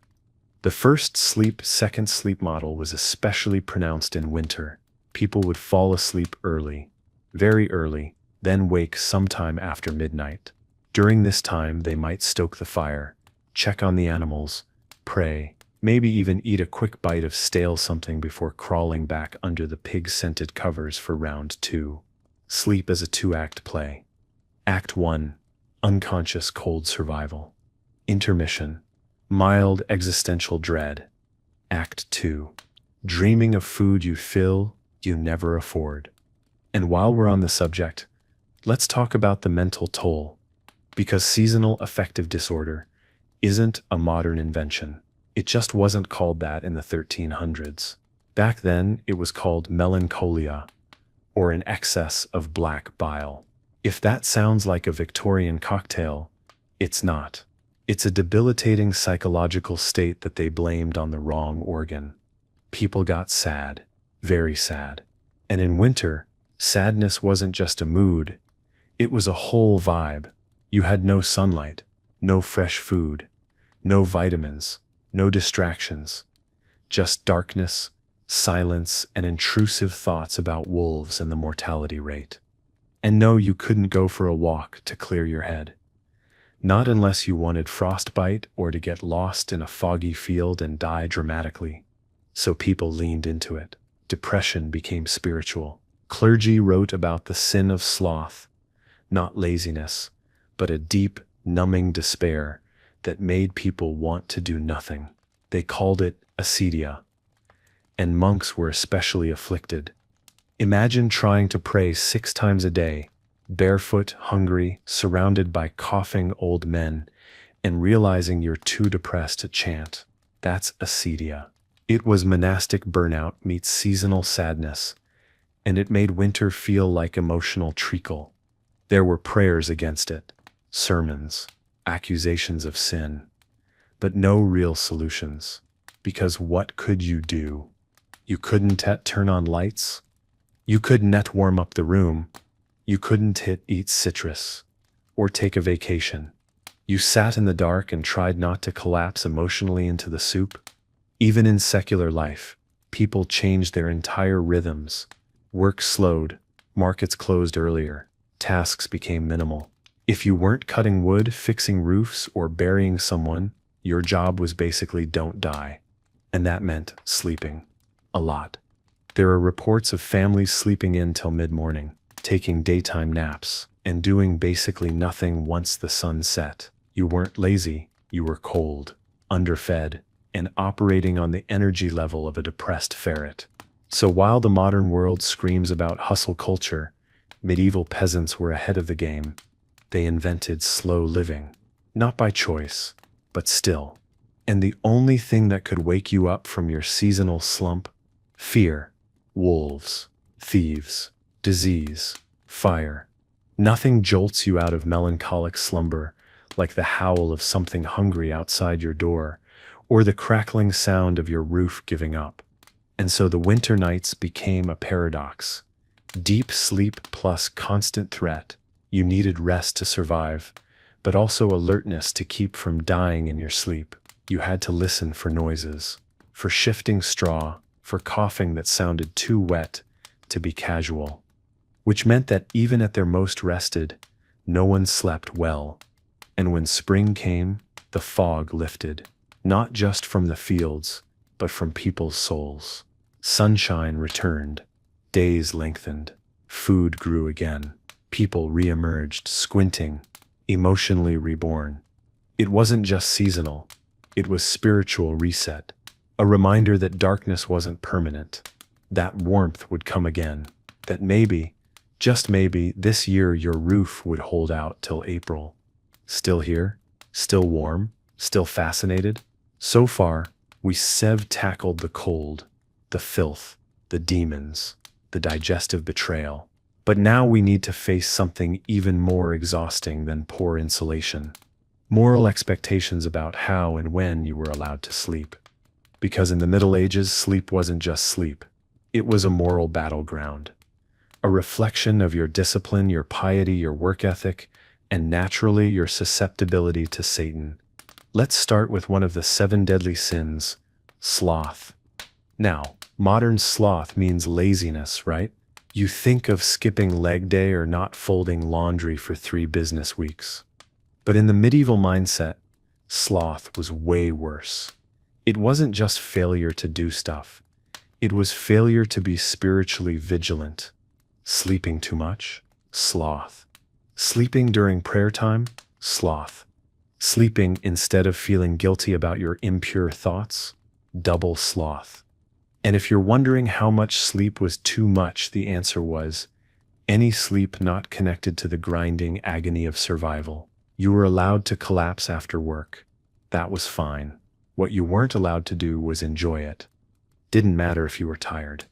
The first second sleep model was especially pronounced in winter. People would fall asleep early, very early, then wake sometime after midnight. During this time, they might stoke the fire, check on the animals, pray, maybe even eat a quick bite of stale something before crawling back under the pig-scented covers for round 2. Sleep as a 2-act play. Act 1. Unconscious cold survival. Intermission. Mild existential dread. Act 2. Dreaming of food you never afford. And while we're on the subject, let's talk about the mental toll. Because seasonal affective disorder isn't a modern invention. It just wasn't called that in the 1300s. Back then, it was called melancholia, or an excess of black bile. If that sounds like a Victorian cocktail, it's not. It's a debilitating psychological state that they blamed on the wrong organ. People got sad, very sad. And in winter, sadness wasn't just a mood, it was a whole vibe. You had no sunlight, no fresh food, no vitamins, no distractions, just darkness, silence, and intrusive thoughts about wolves and the mortality rate. And no, you couldn't go for a walk to clear your head. Not unless you wanted frostbite or to get lost in a foggy field and die dramatically. So people leaned into it. Depression became spiritual. Clergy wrote about the sin of sloth, not laziness, but a deep, numbing despair that made people want to do nothing. They called it acedia. And monks were especially afflicted. Imagine trying to pray 6 times a day, barefoot, hungry, surrounded by coughing old men, and realizing you're too depressed to chant. That's acedia. It was monastic burnout meets seasonal sadness, and it made winter feel like emotional treacle. There were prayers against it, sermons, accusations of sin, but no real solutions. Because what could you do? You couldn't turn on lights. You couldn't warm up the room. You couldn't eat citrus or take a vacation. You sat in the dark and tried not to collapse emotionally into the soup. Even in secular life, people changed their entire rhythms. Work slowed, markets closed earlier, tasks became minimal. If you weren't cutting wood, fixing roofs, or burying someone, your job was basically don't die. And that meant sleeping. A lot. There are reports of families sleeping in till mid-morning, taking daytime naps, and doing basically nothing once the sun set. You weren't lazy, you were cold, underfed, and operating on the energy level of a depressed ferret. So while the modern world screams about hustle culture, medieval peasants were ahead of the game. They invented slow living, not by choice, but still. And the only thing that could wake you up from your seasonal slump? Fear, wolves, thieves, disease, fire. Nothing jolts you out of melancholic slumber like the howl of something hungry outside your door, or the crackling sound of your roof giving up. And so the winter nights became a paradox. Deep sleep plus constant threat. You needed rest to survive, but also alertness to keep from dying in your sleep. You had to listen for noises, for shifting straw, for coughing that sounded too wet to be casual. Which meant that even at their most rested, no one slept well. And when spring came, the fog lifted. Not just from the fields, but from people's souls. Sunshine returned, days lengthened, food grew again, people re-emerged, squinting, emotionally reborn. It wasn't just seasonal, it was spiritual reset, a reminder that darkness wasn't permanent, that warmth would come again, that maybe, just maybe, this year your roof would hold out till April. Still here? Still warm? Still fascinated? So far, we've tackled the cold, the filth, the demons, the digestive betrayal. But now we need to face something even more exhausting than poor insulation. Moral expectations about how and when you were allowed to sleep. Because in the Middle Ages, sleep wasn't just sleep. It was a moral battleground. A reflection of your discipline, your piety, your work ethic, and naturally your susceptibility to Satan. Let's start with one of the 7 deadly sins, sloth. Now, modern sloth means laziness, right? You think of skipping leg day or not folding laundry for 3 business weeks. But in the medieval mindset, sloth was way worse. It wasn't just failure to do stuff. It was failure to be spiritually vigilant. Sleeping too much? Sloth. Sleeping during prayer time? Sloth. Sleeping instead of feeling guilty about your impure thoughts? Double sloth. And if you're wondering how much sleep was too much, the answer was, any sleep not connected to the grinding agony of survival. You were allowed to collapse after work. That was fine. What you weren't allowed to do was enjoy it. Didn't matter if you were tired.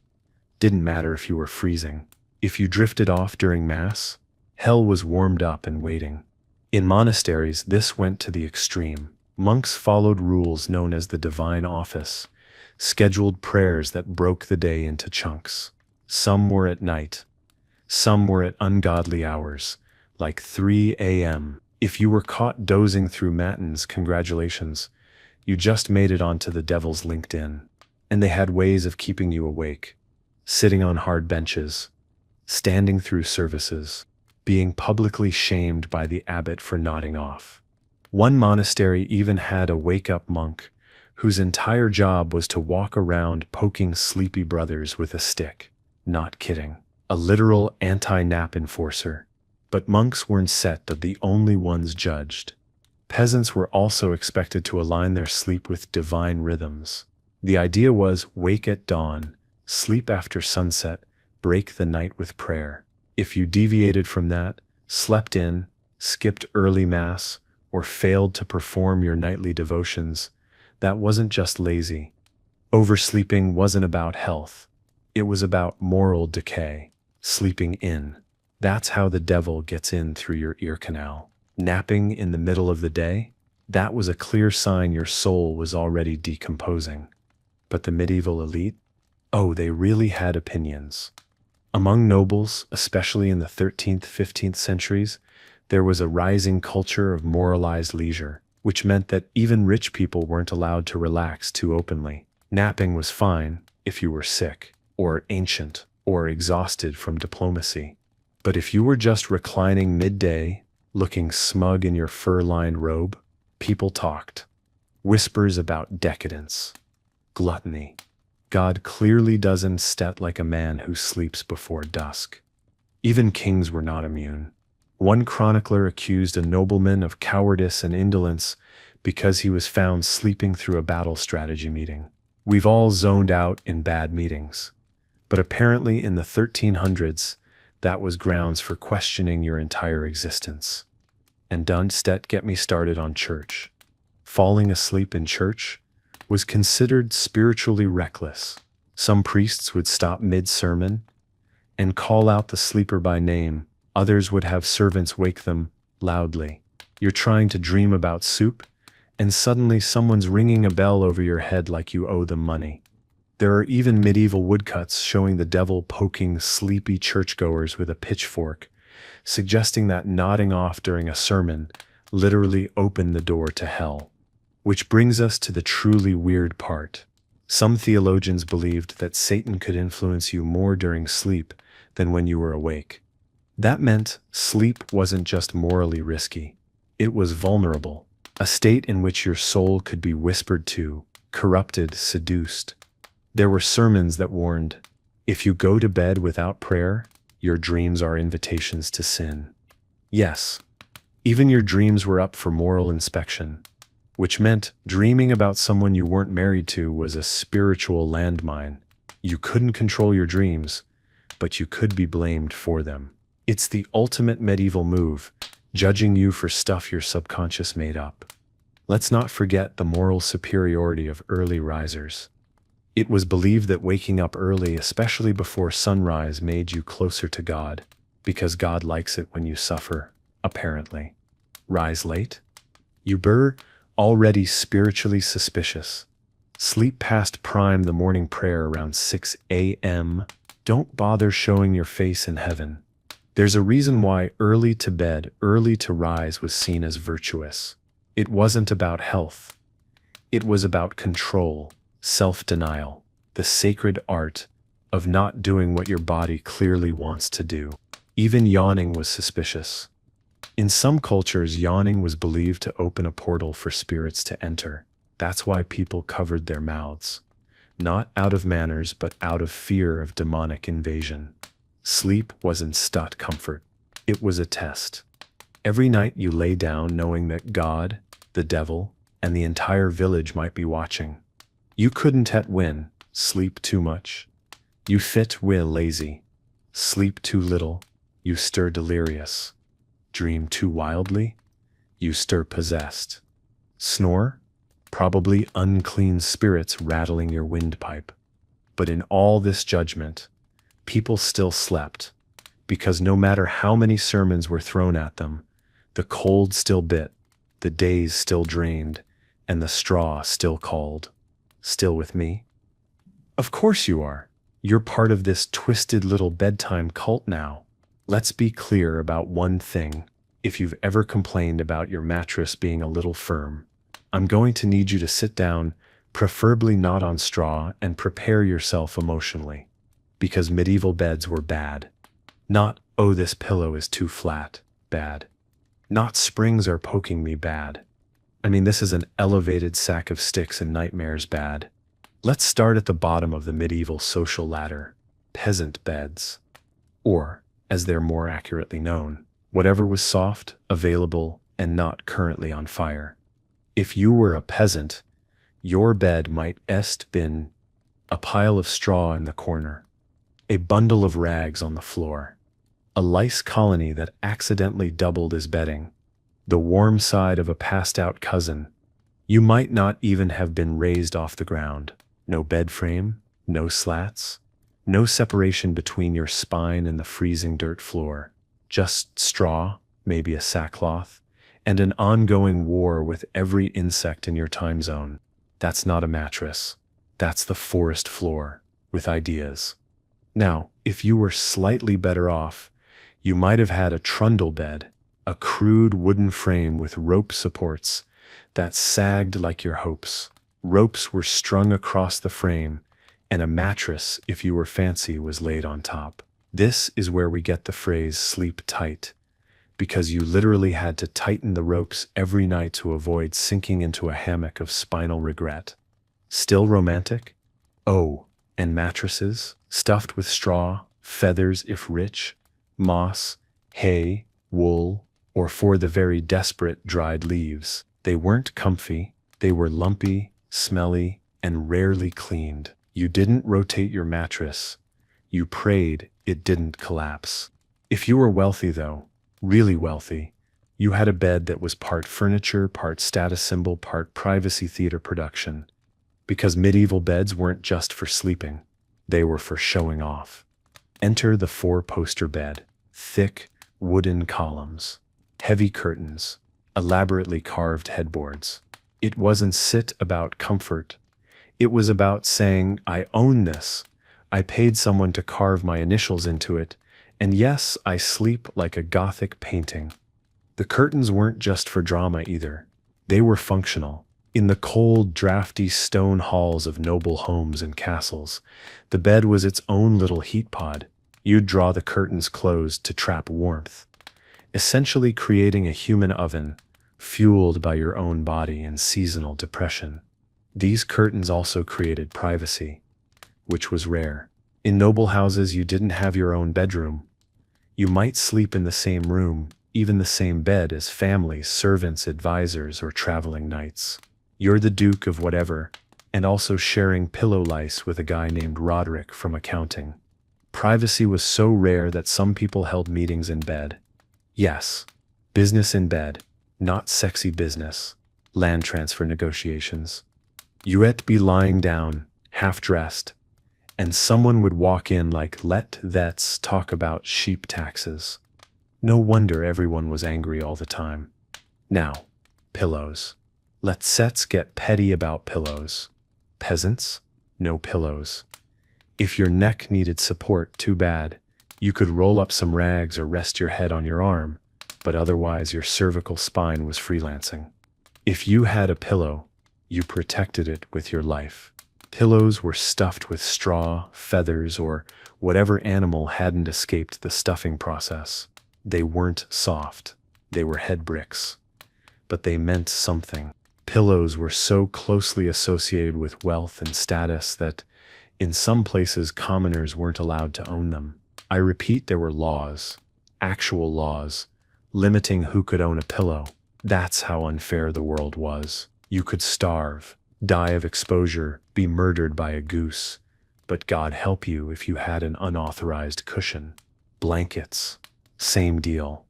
Didn't matter if you were freezing. If you drifted off during Mass, hell was warmed up and waiting. In monasteries, this went to the extreme. Monks followed rules known as the divine office, scheduled prayers that broke the day into chunks. Some were at night. Some were at ungodly hours, like 3 a.m. If you were caught dozing through matins, congratulations. You just made it onto the devil's LinkedIn. And they had ways of keeping you awake. Sitting on hard benches, standing through services, being publicly shamed by the abbot for nodding off. One monastery even had a wake-up monk whose entire job was to walk around poking sleepy brothers with a stick. Not kidding. A literal anti-nap enforcer. But monks weren't set to the only ones judged. Peasants were also expected to align their sleep with divine rhythms. The idea was wake at dawn, sleep after sunset, break the night with prayer. If you deviated from that, slept in, skipped early Mass, or failed to perform your nightly devotions, that wasn't just lazy. Oversleeping wasn't about health. It was about moral decay. Sleeping in. That's how the devil gets in through your ear canal. Napping in the middle of the day? That was a clear sign your soul was already decomposing. But the medieval elite? Oh, they really had opinions. Among nobles, especially in the 13th, 15th centuries, there was a rising culture of moralized leisure, which meant that even rich people weren't allowed to relax too openly. Napping was fine if you were sick, or ancient, or exhausted from diplomacy. But if you were just reclining midday, looking smug in your fur-lined robe, people talked. Whispers about decadence, gluttony. God clearly doesn't stat like a man who sleeps before dusk. Even kings were not immune. One chronicler accused a nobleman of cowardice and indolence because he was found sleeping through a battle strategy meeting. We've all zoned out in bad meetings. But apparently in the 1300s, that was grounds for questioning your entire existence. And don't get me started on church. Falling asleep in church was considered spiritually reckless. Some priests would stop mid-sermon and call out the sleeper by name. Others would have servants wake them loudly. You're trying to dream about soup, and suddenly someone's ringing a bell over your head like you owe them money. There are even medieval woodcuts showing the devil poking sleepy churchgoers with a pitchfork, suggesting that nodding off during a sermon literally opened the door to hell. Which brings us to the truly weird part. Some theologians believed that Satan could influence you more during sleep than when you were awake. That meant sleep wasn't just morally risky. It was vulnerable, a state in which your soul could be whispered to, corrupted, seduced. There were sermons that warned, if you go to bed without prayer, your dreams are invitations to sin. Yes, even your dreams were up for moral inspection, which meant dreaming about someone you weren't married to was a spiritual landmine. You couldn't control your dreams, but you could be blamed for them. It's the ultimate medieval move, judging you for stuff your subconscious made up. Let's not forget the moral superiority of early risers. It was believed that waking up early, especially before sunrise, made you closer to God, because God likes it when you suffer, apparently. Rise late? You were already spiritually suspicious. Sleep past prime the morning prayer around 6 a.m. Don't bother showing your face in heaven. There's a reason why early to bed, early to rise was seen as virtuous. It wasn't about health. It was about control, self-denial, the sacred art of not doing what your body clearly wants to do. Even yawning was suspicious. In some cultures, yawning was believed to open a portal for spirits to enter. That's why people covered their mouths. Not out of manners, but out of fear of demonic invasion. Sleep wasn't stot comfort. It was a test. Every night you lay down knowing that God, the devil, and the entire village might be watching. You couldn't win, sleep too much. You fit will lazy. Sleep too little, you stir delirious. Dream too wildly, you stir possessed. Snore? Probably unclean spirits rattling your windpipe. But in all this judgment, people still slept, because no matter how many sermons were thrown at them, the cold still bit, the days still drained, and the straw still called. Still with me? Of course you are. You're part of this twisted little bedtime cult now. Let's be clear about one thing. If you've ever complained about your mattress being a little firm, I'm going to need you to sit down, preferably not on straw, and prepare yourself emotionally. Because medieval beds were bad. Not, oh, this pillow is too flat, bad. Not springs are poking me, bad. I mean, this is an elevated sack of sticks and nightmares, bad. Let's start at the bottom of the medieval social ladder, peasant beds. Or, as they're more accurately known, whatever was soft, available, and not currently on fire. If you were a peasant, your bed might been a pile of straw in the corner, a bundle of rags on the floor, a lice colony that accidentally doubled as bedding, the warm side of a passed-out cousin. You might not even have been raised off the ground. No bed frame, no slats, no separation between your spine and the freezing dirt floor. Just straw, maybe a sackcloth, and an ongoing war with every insect in your time zone. That's not a mattress. That's the forest floor, with ideas. Now, if you were slightly better off, you might have had a trundle bed, a crude wooden frame with rope supports that sagged like your hopes. Ropes were strung across the frame, and a mattress, if you were fancy, was laid on top. This is where we get the phrase sleep tight, because you literally had to tighten the ropes every night to avoid sinking into a hammock of spinal regret. Still romantic? Oh, and mattresses, stuffed with straw, feathers if rich, moss, hay, wool, or for the very desperate, dried leaves. They weren't comfy, they were lumpy, smelly, and rarely cleaned. You didn't rotate your mattress. You prayed it didn't collapse. If you were wealthy though, really wealthy, you had a bed that was part furniture, part status symbol, part privacy theater production. Because medieval beds weren't just for sleeping, they were for showing off. Enter the four-poster bed, thick, wooden columns, heavy curtains, elaborately carved headboards. It wasn't about comfort. It was about saying, I own this. I paid someone to carve my initials into it, and yes, I sleep like a Gothic painting. The curtains weren't just for drama either. They were functional. In the cold, drafty stone halls of noble homes and castles, the bed was its own little heat pod. You'd draw the curtains closed to trap warmth, essentially creating a human oven, fueled by your own body and seasonal depression. These curtains also created privacy, which was rare. In noble houses, you didn't have your own bedroom. You might sleep in the same room, even the same bed as family, servants, advisors, or traveling knights. You're the duke of whatever, and also sharing pillow lice with a guy named Roderick from accounting. Privacy was so rare that some people held meetings in bed. Yes, business in bed, not sexy business. Land transfer negotiations. You'd be lying down, half-dressed, and someone would walk in like, "Let vets talk about sheep taxes." No wonder everyone was angry all the time. Now, pillows. Let's get petty about pillows. Peasants? No pillows. If your neck needed support, too bad. You could roll up some rags or rest your head on your arm, but otherwise your cervical spine was freelancing. If you had a pillow, you protected it with your life. Pillows were stuffed with straw, feathers, or whatever animal hadn't escaped the stuffing process. They weren't soft. They were head bricks. But they meant something. Pillows were so closely associated with wealth and status that, in some places, commoners weren't allowed to own them. I repeat, there were laws, actual laws, limiting who could own a pillow. That's how unfair the world was. You could starve, die of exposure, be murdered by a goose, but God help you if you had an unauthorized cushion. Blankets, same deal.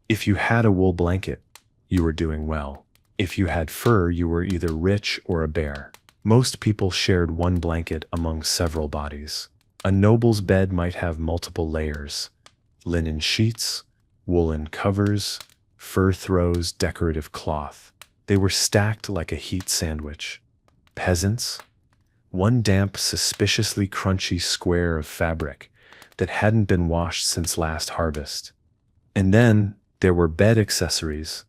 If you had a wool blanket, you were doing well. If you had fur, you were either rich or a bear. Most people shared one blanket among several bodies. A noble's bed might have multiple layers: linen sheets, woolen covers, fur throws, decorative cloth. They were stacked like a heat sandwich. Peasants? One damp, suspiciously crunchy square of fabric that hadn't been washed since last harvest. And then there were bed accessories,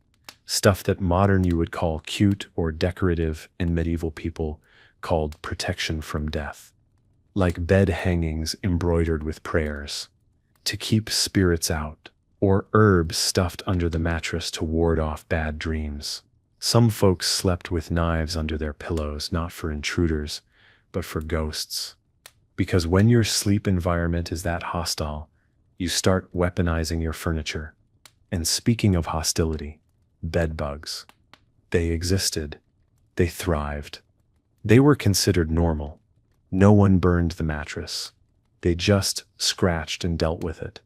stuff that modern you would call cute or decorative and medieval people called protection from death. Like bed hangings embroidered with prayers to keep spirits out, or herbs stuffed under the mattress to ward off bad dreams. Some folks slept with knives under their pillows, not for intruders, but for ghosts. Because when your sleep environment is that hostile, you start weaponizing your furniture. And speaking of hostility, bed bugs. They existed. They thrived. They were considered normal. No one burned the mattress. They just scratched and dealt with it.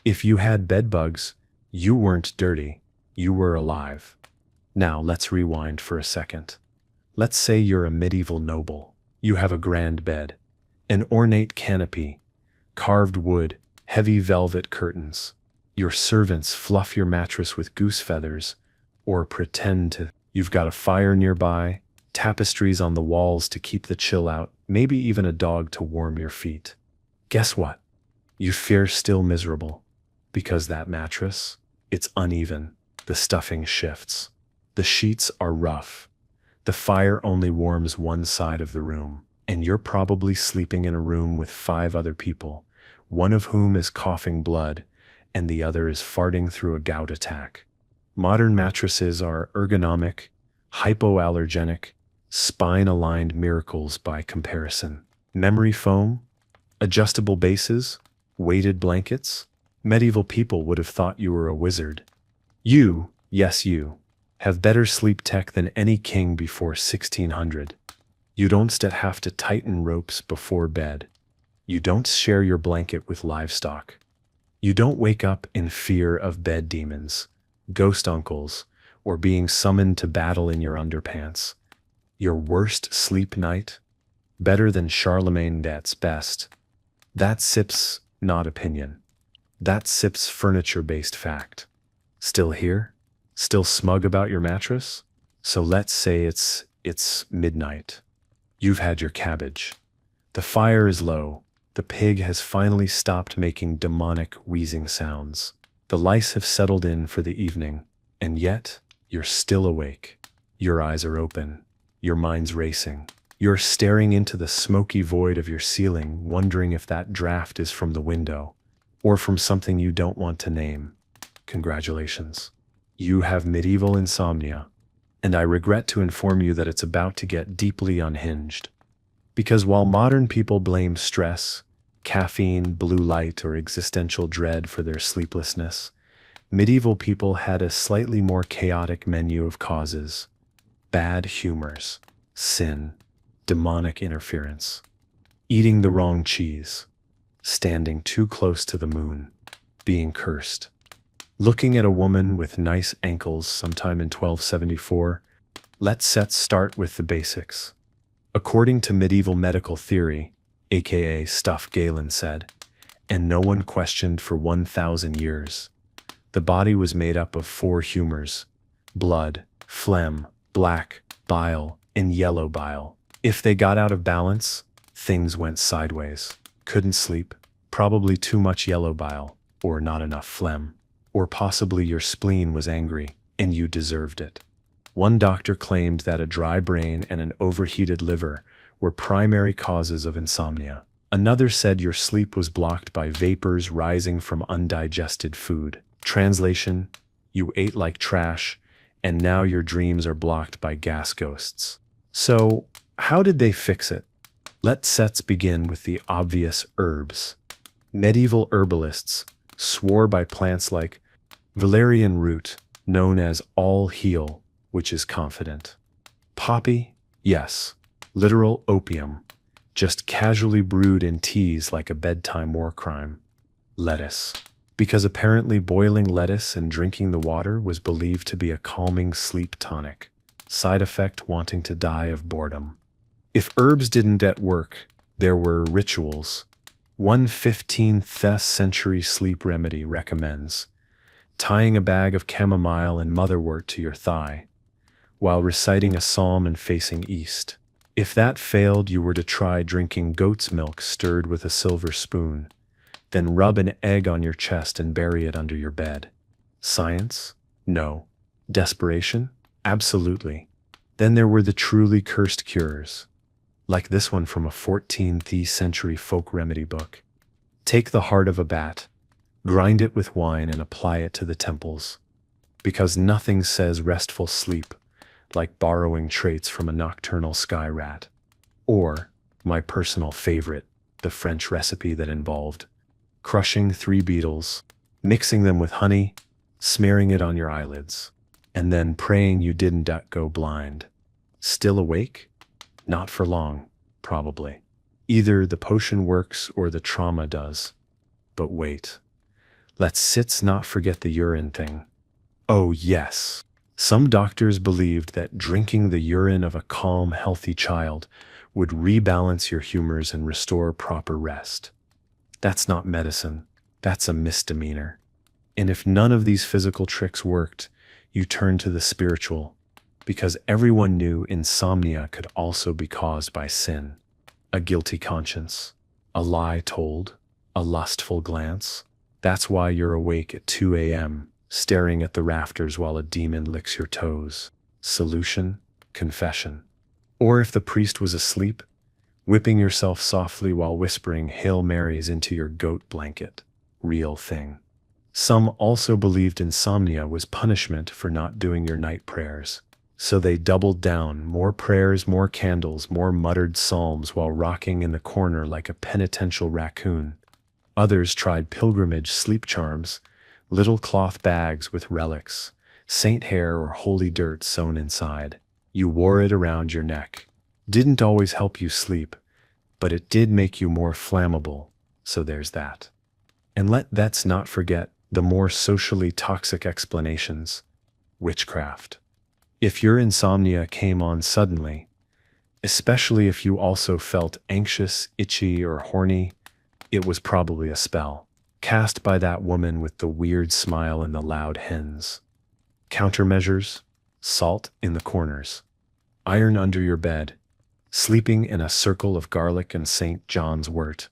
If you had bed bugs, you weren't dirty. You were alive. Now let's rewind for a second. Let's say you're a medieval noble. You have a grand bed, an ornate canopy, carved wood, heavy velvet curtains. Your servants fluff your mattress with goose feathers, or pretend to. You've got a fire nearby, tapestries on the walls to keep the chill out, maybe even a dog to warm your feet. Guess what? You fear still miserable, because that mattress, it's uneven, the stuffing shifts. The sheets are rough. The fire only warms one side of the room, and you're probably sleeping in a room with 5 other people, one of whom is coughing blood, and the other is farting through a gout attack. Modern mattresses are ergonomic, hypoallergenic, spine-aligned miracles by comparison. Memory foam, adjustable bases, weighted blankets. Medieval people would have thought you were a wizard. You, yes you, have better sleep tech than any king before 1600. You don't have to tighten ropes before bed. You don't share your blanket with livestock. You don't wake up in fear of bed demons, ghost uncles, or being summoned to battle in your underpants. Your worst sleep night? Better than Charlemagne that's best. That SIP's not opinion. That SIP's furniture-based fact. Still here? Still smug about your mattress? So let's say it's midnight. You've had your cabbage. The fire is low. The pig has finally stopped making demonic wheezing sounds. The lice have settled in for the evening, and yet you're still awake. Your eyes are open. Your mind's racing. You're staring into the smoky void of your ceiling, wondering if that draft is from the window, or from something you don't want to name. Congratulations. You have medieval insomnia, and I regret to inform you that it's about to get deeply unhinged. Because while modern people blame stress, caffeine, blue light, or existential dread for their sleeplessness, medieval people had a slightly more chaotic menu of causes: bad humors, sin, demonic interference. Eating the wrong cheese. Standing too close to the moon. Being cursed. Looking at a woman with nice ankles sometime in 1274. Let's start with the basics. According to medieval medical theory, aka stuff Galen said, and no one questioned for 1,000 years, the body was made up of 4 humors: blood, phlegm, black bile, and yellow bile. If they got out of balance, things went sideways. Couldn't sleep, probably too much yellow bile, or not enough phlegm, or possibly your spleen was angry, and you deserved it. One doctor claimed that a dry brain and an overheated liver were primary causes of insomnia. Another said your sleep was blocked by vapors rising from undigested food. Translation: you ate like trash, and now your dreams are blocked by gas ghosts. So, how did they fix it? Let's begin with the obvious herbs. Medieval herbalists swore by plants like valerian root, known as all heal, which is confident. Poppy, yes, literal opium, just casually brewed in teas like a bedtime war crime. Lettuce, because apparently boiling lettuce and drinking the water was believed to be a calming sleep tonic. Side effect: wanting to die of boredom. If herbs didn't work, there were rituals. One 15th century sleep remedy recommends tying a bag of chamomile and motherwort to your thigh, while reciting a psalm and facing east. If that failed, you were to try drinking goat's milk stirred with a silver spoon, then rub an egg on your chest and bury it under your bed. Science? No. Desperation? Absolutely. Then there were the truly cursed cures, like this one from a 14th century folk remedy book. Take the heart of a bat, grind it with wine and apply it to the temples, because nothing says restful sleep like borrowing traits from a nocturnal sky rat. Or, my personal favorite, the French recipe that involved crushing 3 beetles, mixing them with honey, smearing it on your eyelids, and then praying you didn't go blind. Still awake? Not for long, probably. Either the potion works or the trauma does. But wait. Let's not forget the urine thing. Oh yes. Some doctors believed that drinking the urine of a calm, healthy child would rebalance your humors and restore proper rest. That's not medicine. That's a misdemeanor. And if none of these physical tricks worked, you turned to the spiritual, because everyone knew insomnia could also be caused by sin. A guilty conscience, a lie told, a lustful glance. That's why you're awake at 2 a.m., staring at the rafters while a demon licks your toes. Solution: confession. Or if the priest was asleep, whipping yourself softly while whispering Hail Marys into your goat blanket. Real thing. Some also believed insomnia was punishment for not doing your night prayers. So they doubled down: more prayers, more candles, more muttered psalms while rocking in the corner like a penitential raccoon. Others tried pilgrimage sleep charms, little cloth bags with relics, saint hair or holy dirt sewn inside. You wore it around your neck. Didn't always help you sleep, but it did make you more flammable, so there's that. And let's not forget the more socially toxic explanations. Witchcraft. If your insomnia came on suddenly, especially if you also felt anxious, itchy, or horny, it was probably a spell cast by that woman with the weird smile and the loud hens. Countermeasures: salt in the corners, iron under your bed, sleeping in a circle of garlic and St. John's wort,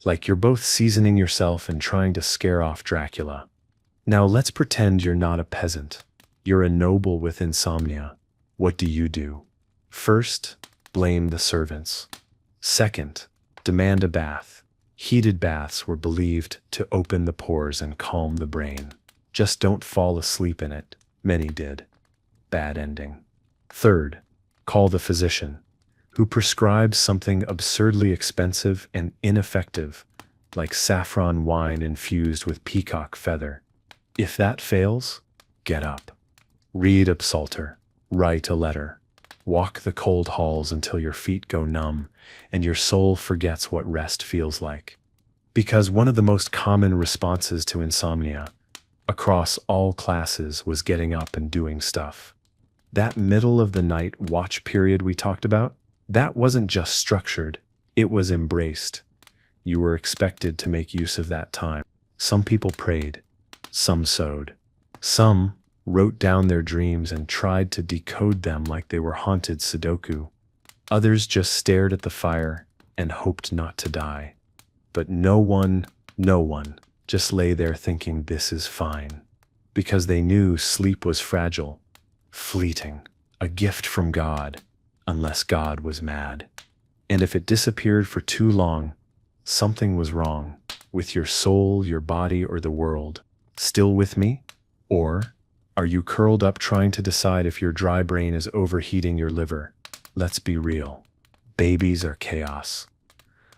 like you're both seasoning yourself and trying to scare off Dracula. Now let's pretend you're not a peasant. You're a noble with insomnia. What do? First, blame the servants. Second, demand a bath. Heated baths were believed to open the pores and calm the brain. Just don't fall asleep in it. Many did. Bad ending. Third, call the physician, who prescribes something absurdly expensive and ineffective, like saffron wine infused with peacock feather. If that fails, get up. Read a psalter. Write a letter. Walk the cold halls until your feet go numb and your soul forgets what rest feels like. Because one of the most common responses to insomnia, across all classes, was getting up and doing stuff. That middle of the night watch period we talked about, that wasn't just structured, it was embraced. You were expected to make use of that time. Some people prayed, some sewed, some wrote down their dreams and tried to decode them like they were haunted Sudoku. Others just stared at the fire and hoped not to die. But no one just lay there thinking this is fine. Because they knew sleep was fragile, fleeting, a gift from God, unless God was mad. And if it disappeared for too long, something was wrong with your soul, your body, or the world. Still with me? Or are you curled up trying to decide if your dry brain is overheating your liver? Let's be real. Babies are chaos.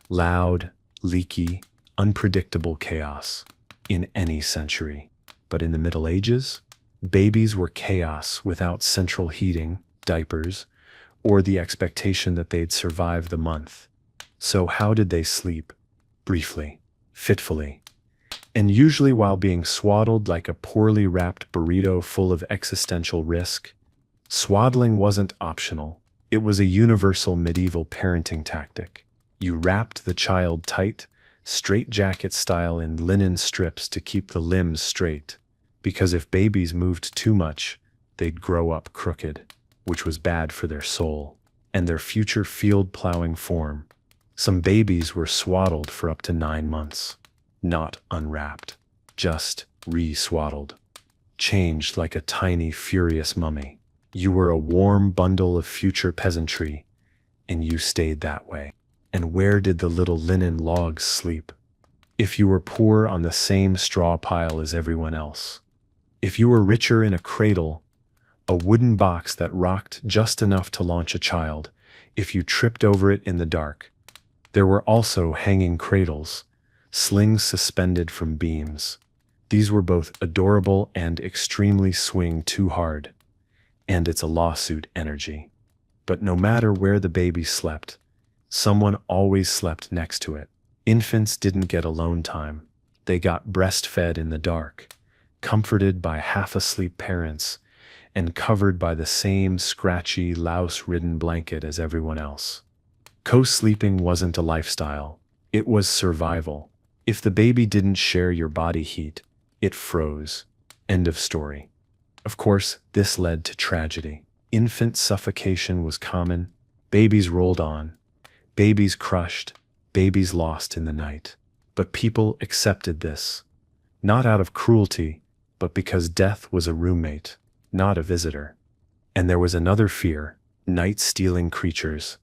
Loud, leaky, unpredictable chaos in any century. But in the Middle Ages, babies were chaos without central heating, diapers, or the expectation that they'd survive the month. So how did they sleep? Briefly, fitfully, and usually while being swaddled like a poorly wrapped burrito full of existential risk. Swaddling wasn't optional. It was a universal medieval parenting tactic. You wrapped the child tight, straitjacket style, in linen strips to keep the limbs straight, because if babies moved too much, they'd grow up crooked, which was bad for their soul and their future field plowing form. Some babies were swaddled for up to 9 months. Not unwrapped, just re-swaddled, changed like a tiny, furious mummy. You were a warm bundle of future peasantry, and you stayed that way. And where did the little linen logs sleep? If you were poor, on the same straw pile as everyone else. If you were richer, in a cradle, a wooden box that rocked just enough to launch a child. If you tripped over it in the dark. There were also hanging cradles, slings suspended from beams. These were both adorable and extremely swing too hard. And it's a lawsuit energy. But no matter where the baby slept, someone always slept next to it. Infants didn't get alone time. They got breastfed in the dark, comforted by half-asleep parents, and covered by the same scratchy, louse-ridden blanket as everyone else. Co-sleeping wasn't a lifestyle, it was survival. If the baby didn't share your body heat, it froze. End of story. Of course, this led to tragedy. Infant suffocation was common. Babies rolled on. Babies crushed. Babies lost in the night. But people accepted this. Not out of cruelty, but because death was a roommate, not a visitor. And there was another fear, night-stealing creatures.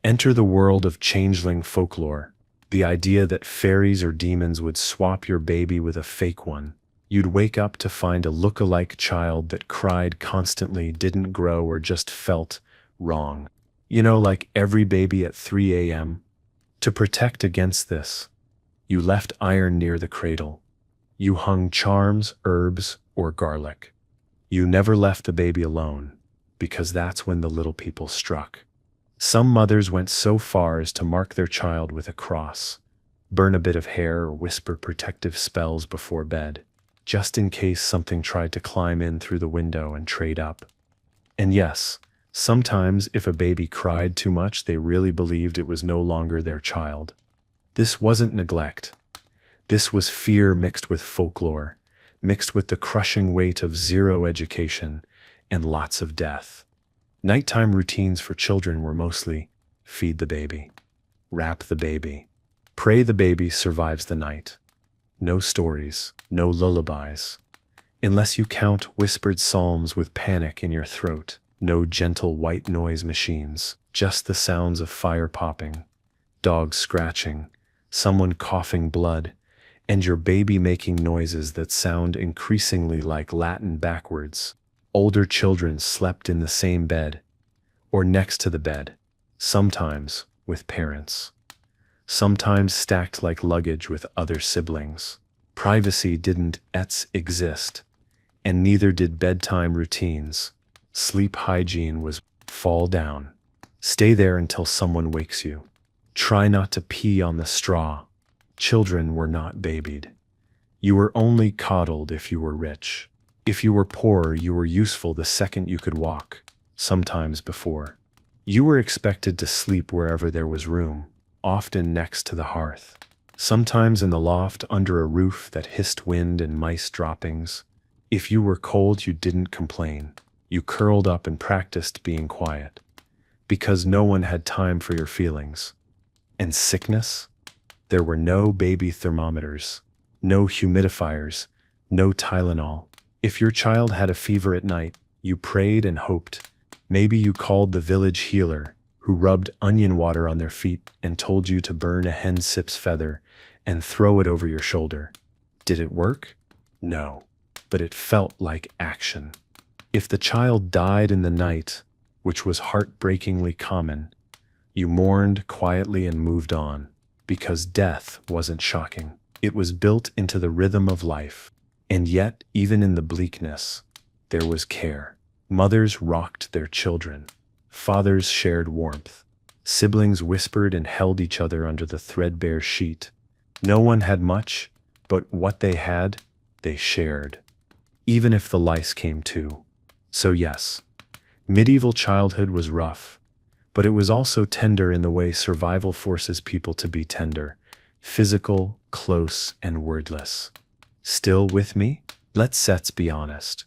Enter the world of changeling folklore, the idea that fairies or demons would swap your baby with a fake one. You'd wake up to find a look-alike child that cried constantly, didn't grow, or just felt wrong. You know, like every baby at 3 a.m. To protect against this, you left iron near the cradle. You hung charms, herbs, or garlic. You never left the baby alone, because that's when the little people struck. Some mothers went so far as to mark their child with a cross, burn a bit of hair, or whisper protective spells before bed, just in case something tried to climb in through the window and trade up. And yes, sometimes if a baby cried too much, they really believed it was no longer their child. This wasn't neglect. This was fear mixed with folklore, mixed with the crushing weight of zero education and lots of death. Nighttime routines for children were mostly feed the baby, wrap the baby, pray the baby survives the night. No stories, no lullabies. Unless you count whispered psalms with panic in your throat. No gentle white noise machines, just the sounds of fire popping, dogs scratching, someone coughing blood, and your baby making noises that sound increasingly like Latin backwards. Older children slept in the same bed, or next to the bed, sometimes with parents, sometimes stacked like luggage with other siblings. Privacy didn't exist, and neither did bedtime routines. Sleep hygiene was fall down. Stay there until someone wakes you. Try not to pee on the straw. Children were not babied. You were only coddled if you were rich. If you were poor, you were useful the second you could walk, sometimes before. You were expected to sleep wherever there was room, often next to the hearth. Sometimes in the loft under a roof that hissed wind and mice droppings. If you were cold, you didn't complain. You curled up and practiced being quiet. Because no one had time for your feelings. And sickness? There were no baby thermometers, no humidifiers, no Tylenol. If your child had a fever at night, you prayed and hoped. Maybe you called the village healer, who rubbed onion water on their feet and told you to burn a hen sip's feather and throw it over your shoulder. Did it work? No, but it felt like action. If the child died in the night, which was heartbreakingly common, you mourned quietly and moved on, because death wasn't shocking. It was built into the rhythm of life. And yet, even in the bleakness, there was care. Mothers rocked their children. Fathers shared warmth. Siblings whispered and held each other under the threadbare sheet. No one had much, but what they had, they shared. Even if the lice came too. So yes, medieval childhood was rough, but it was also tender in the way survival forces people to be tender, physical, close, and wordless. Still with me? Let's be honest.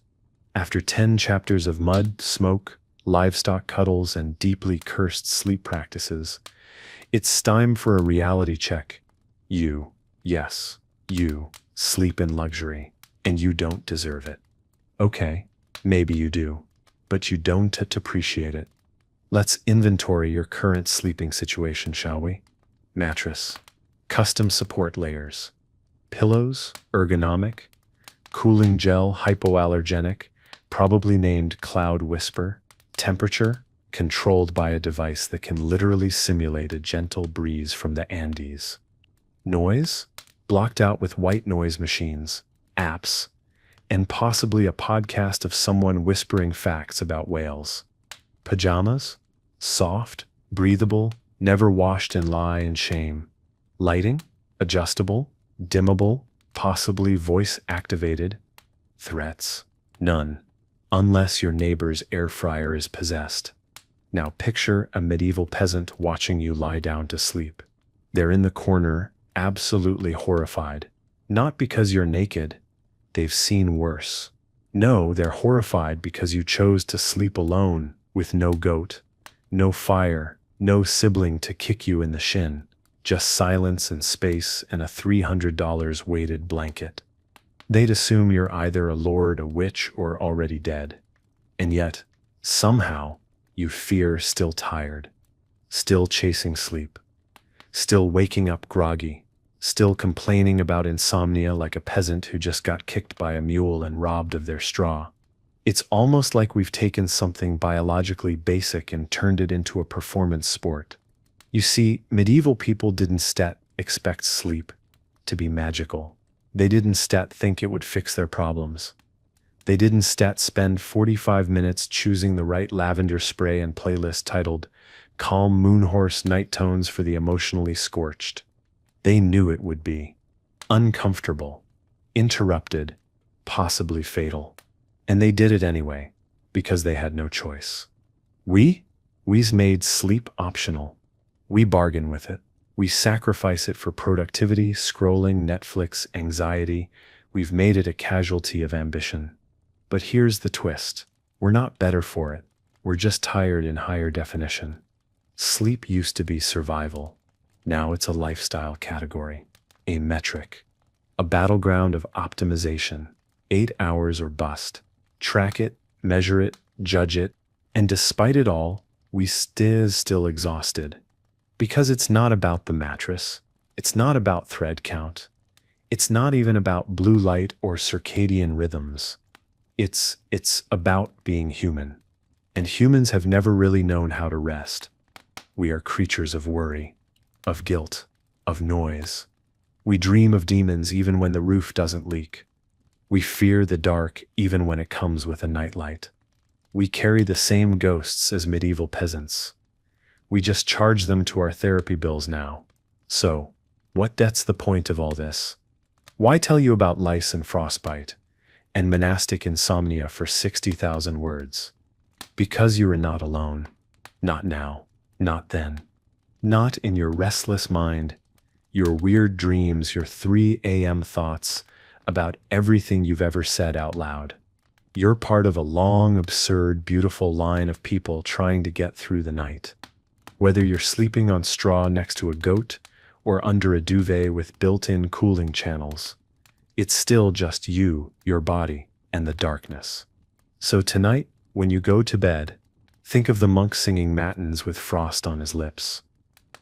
After 10 chapters of mud, smoke, livestock cuddles, and deeply cursed sleep practices, it's time for a reality check. You, yes, you, sleep in luxury, and you don't deserve it. Okay, maybe you do, but you don't appreciate it. Let's inventory your current sleeping situation, shall we? Mattress, custom support layers, pillows, ergonomic, cooling gel, hypoallergenic, probably named Cloud Whisper, temperature, controlled by a device that can literally simulate a gentle breeze from the Andes. Noise, blocked out with white noise machines, apps, and possibly a podcast of someone whispering facts about whales. Pajamas, soft, breathable, never washed in lie and shame. Lighting, adjustable, dimmable, possibly voice-activated. Threats, none, unless your neighbor's air fryer is possessed. Now picture a medieval peasant watching you lie down to sleep. They're in the corner, absolutely horrified. Not because you're naked. They've seen worse. No, they're horrified because you chose to sleep alone, with no goat, no fire, no sibling to kick you in the shin. Just silence and space and a $300 weighted blanket. They'd assume you're either a lord, a witch, or already dead. And yet, somehow, you fear still tired, still chasing sleep, still waking up groggy, still complaining about insomnia like a peasant who just got kicked by a mule and robbed of their straw. It's almost like we've taken something biologically basic and turned it into a performance sport. You see, medieval people didn't expect sleep to be magical. They didn't think it would fix their problems. They didn't spend 45 minutes choosing the right lavender spray and playlist titled Calm Moonhorse Night Tones for the Emotionally Scorched. They knew it would be uncomfortable, interrupted, possibly fatal. And they did it anyway, because they had no choice. We've made sleep optional. We bargain with it. We sacrifice it for productivity, scrolling, Netflix, anxiety. We've made it a casualty of ambition. But here's the twist. We're not better for it. We're just tired in higher definition. Sleep used to be survival. Now it's a lifestyle category, a metric, a battleground of optimization, 8 hours or bust. Track it, measure it, judge it, and despite it all, we still exhausted. Because it's not about the mattress, it's not about thread count, it's not even about blue light or circadian rhythms. It's about being human. And humans have never really known how to rest. We are creatures of worry, of guilt, of noise. We dream of demons even when the roof doesn't leak. We fear the dark even when it comes with a nightlight. We carry the same ghosts as medieval peasants. We just charge them to our therapy bills now. So, that's the point of all this? Why tell you about lice and frostbite and monastic insomnia for 60,000 words? Because you are not alone. Not now. Not then. Not in your restless mind, your weird dreams, your 3 a.m. thoughts about everything you've ever said out loud. You're part of a long, absurd, beautiful line of people trying to get through the night. Whether you're sleeping on straw next to a goat or under a duvet with built-in cooling channels, it's still just you, your body, and the darkness. So tonight, when you go to bed, think of the monk singing matins with frost on his lips.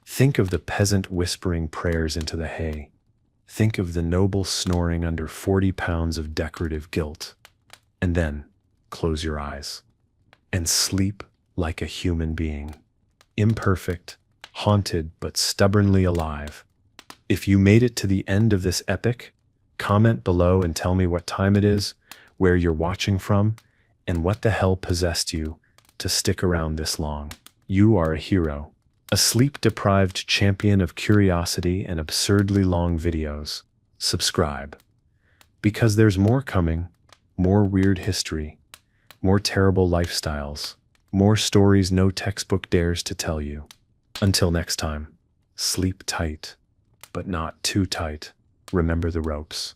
Think of the peasant whispering prayers into the hay. Think of the noble snoring under 40 pounds of decorative guilt. And then, close your eyes and sleep like a human being. Imperfect, haunted, but stubbornly alive. If you made it to the end of this epic, comment below and tell me what time it is, where you're watching from, and what the hell possessed you to stick around this long. You are a hero, a sleep-deprived champion of curiosity and absurdly long videos. Subscribe. Because there's more coming, more weird history, more terrible lifestyles, more stories no textbook dares to tell you. Until next time, sleep tight, but not too tight. Remember the ropes.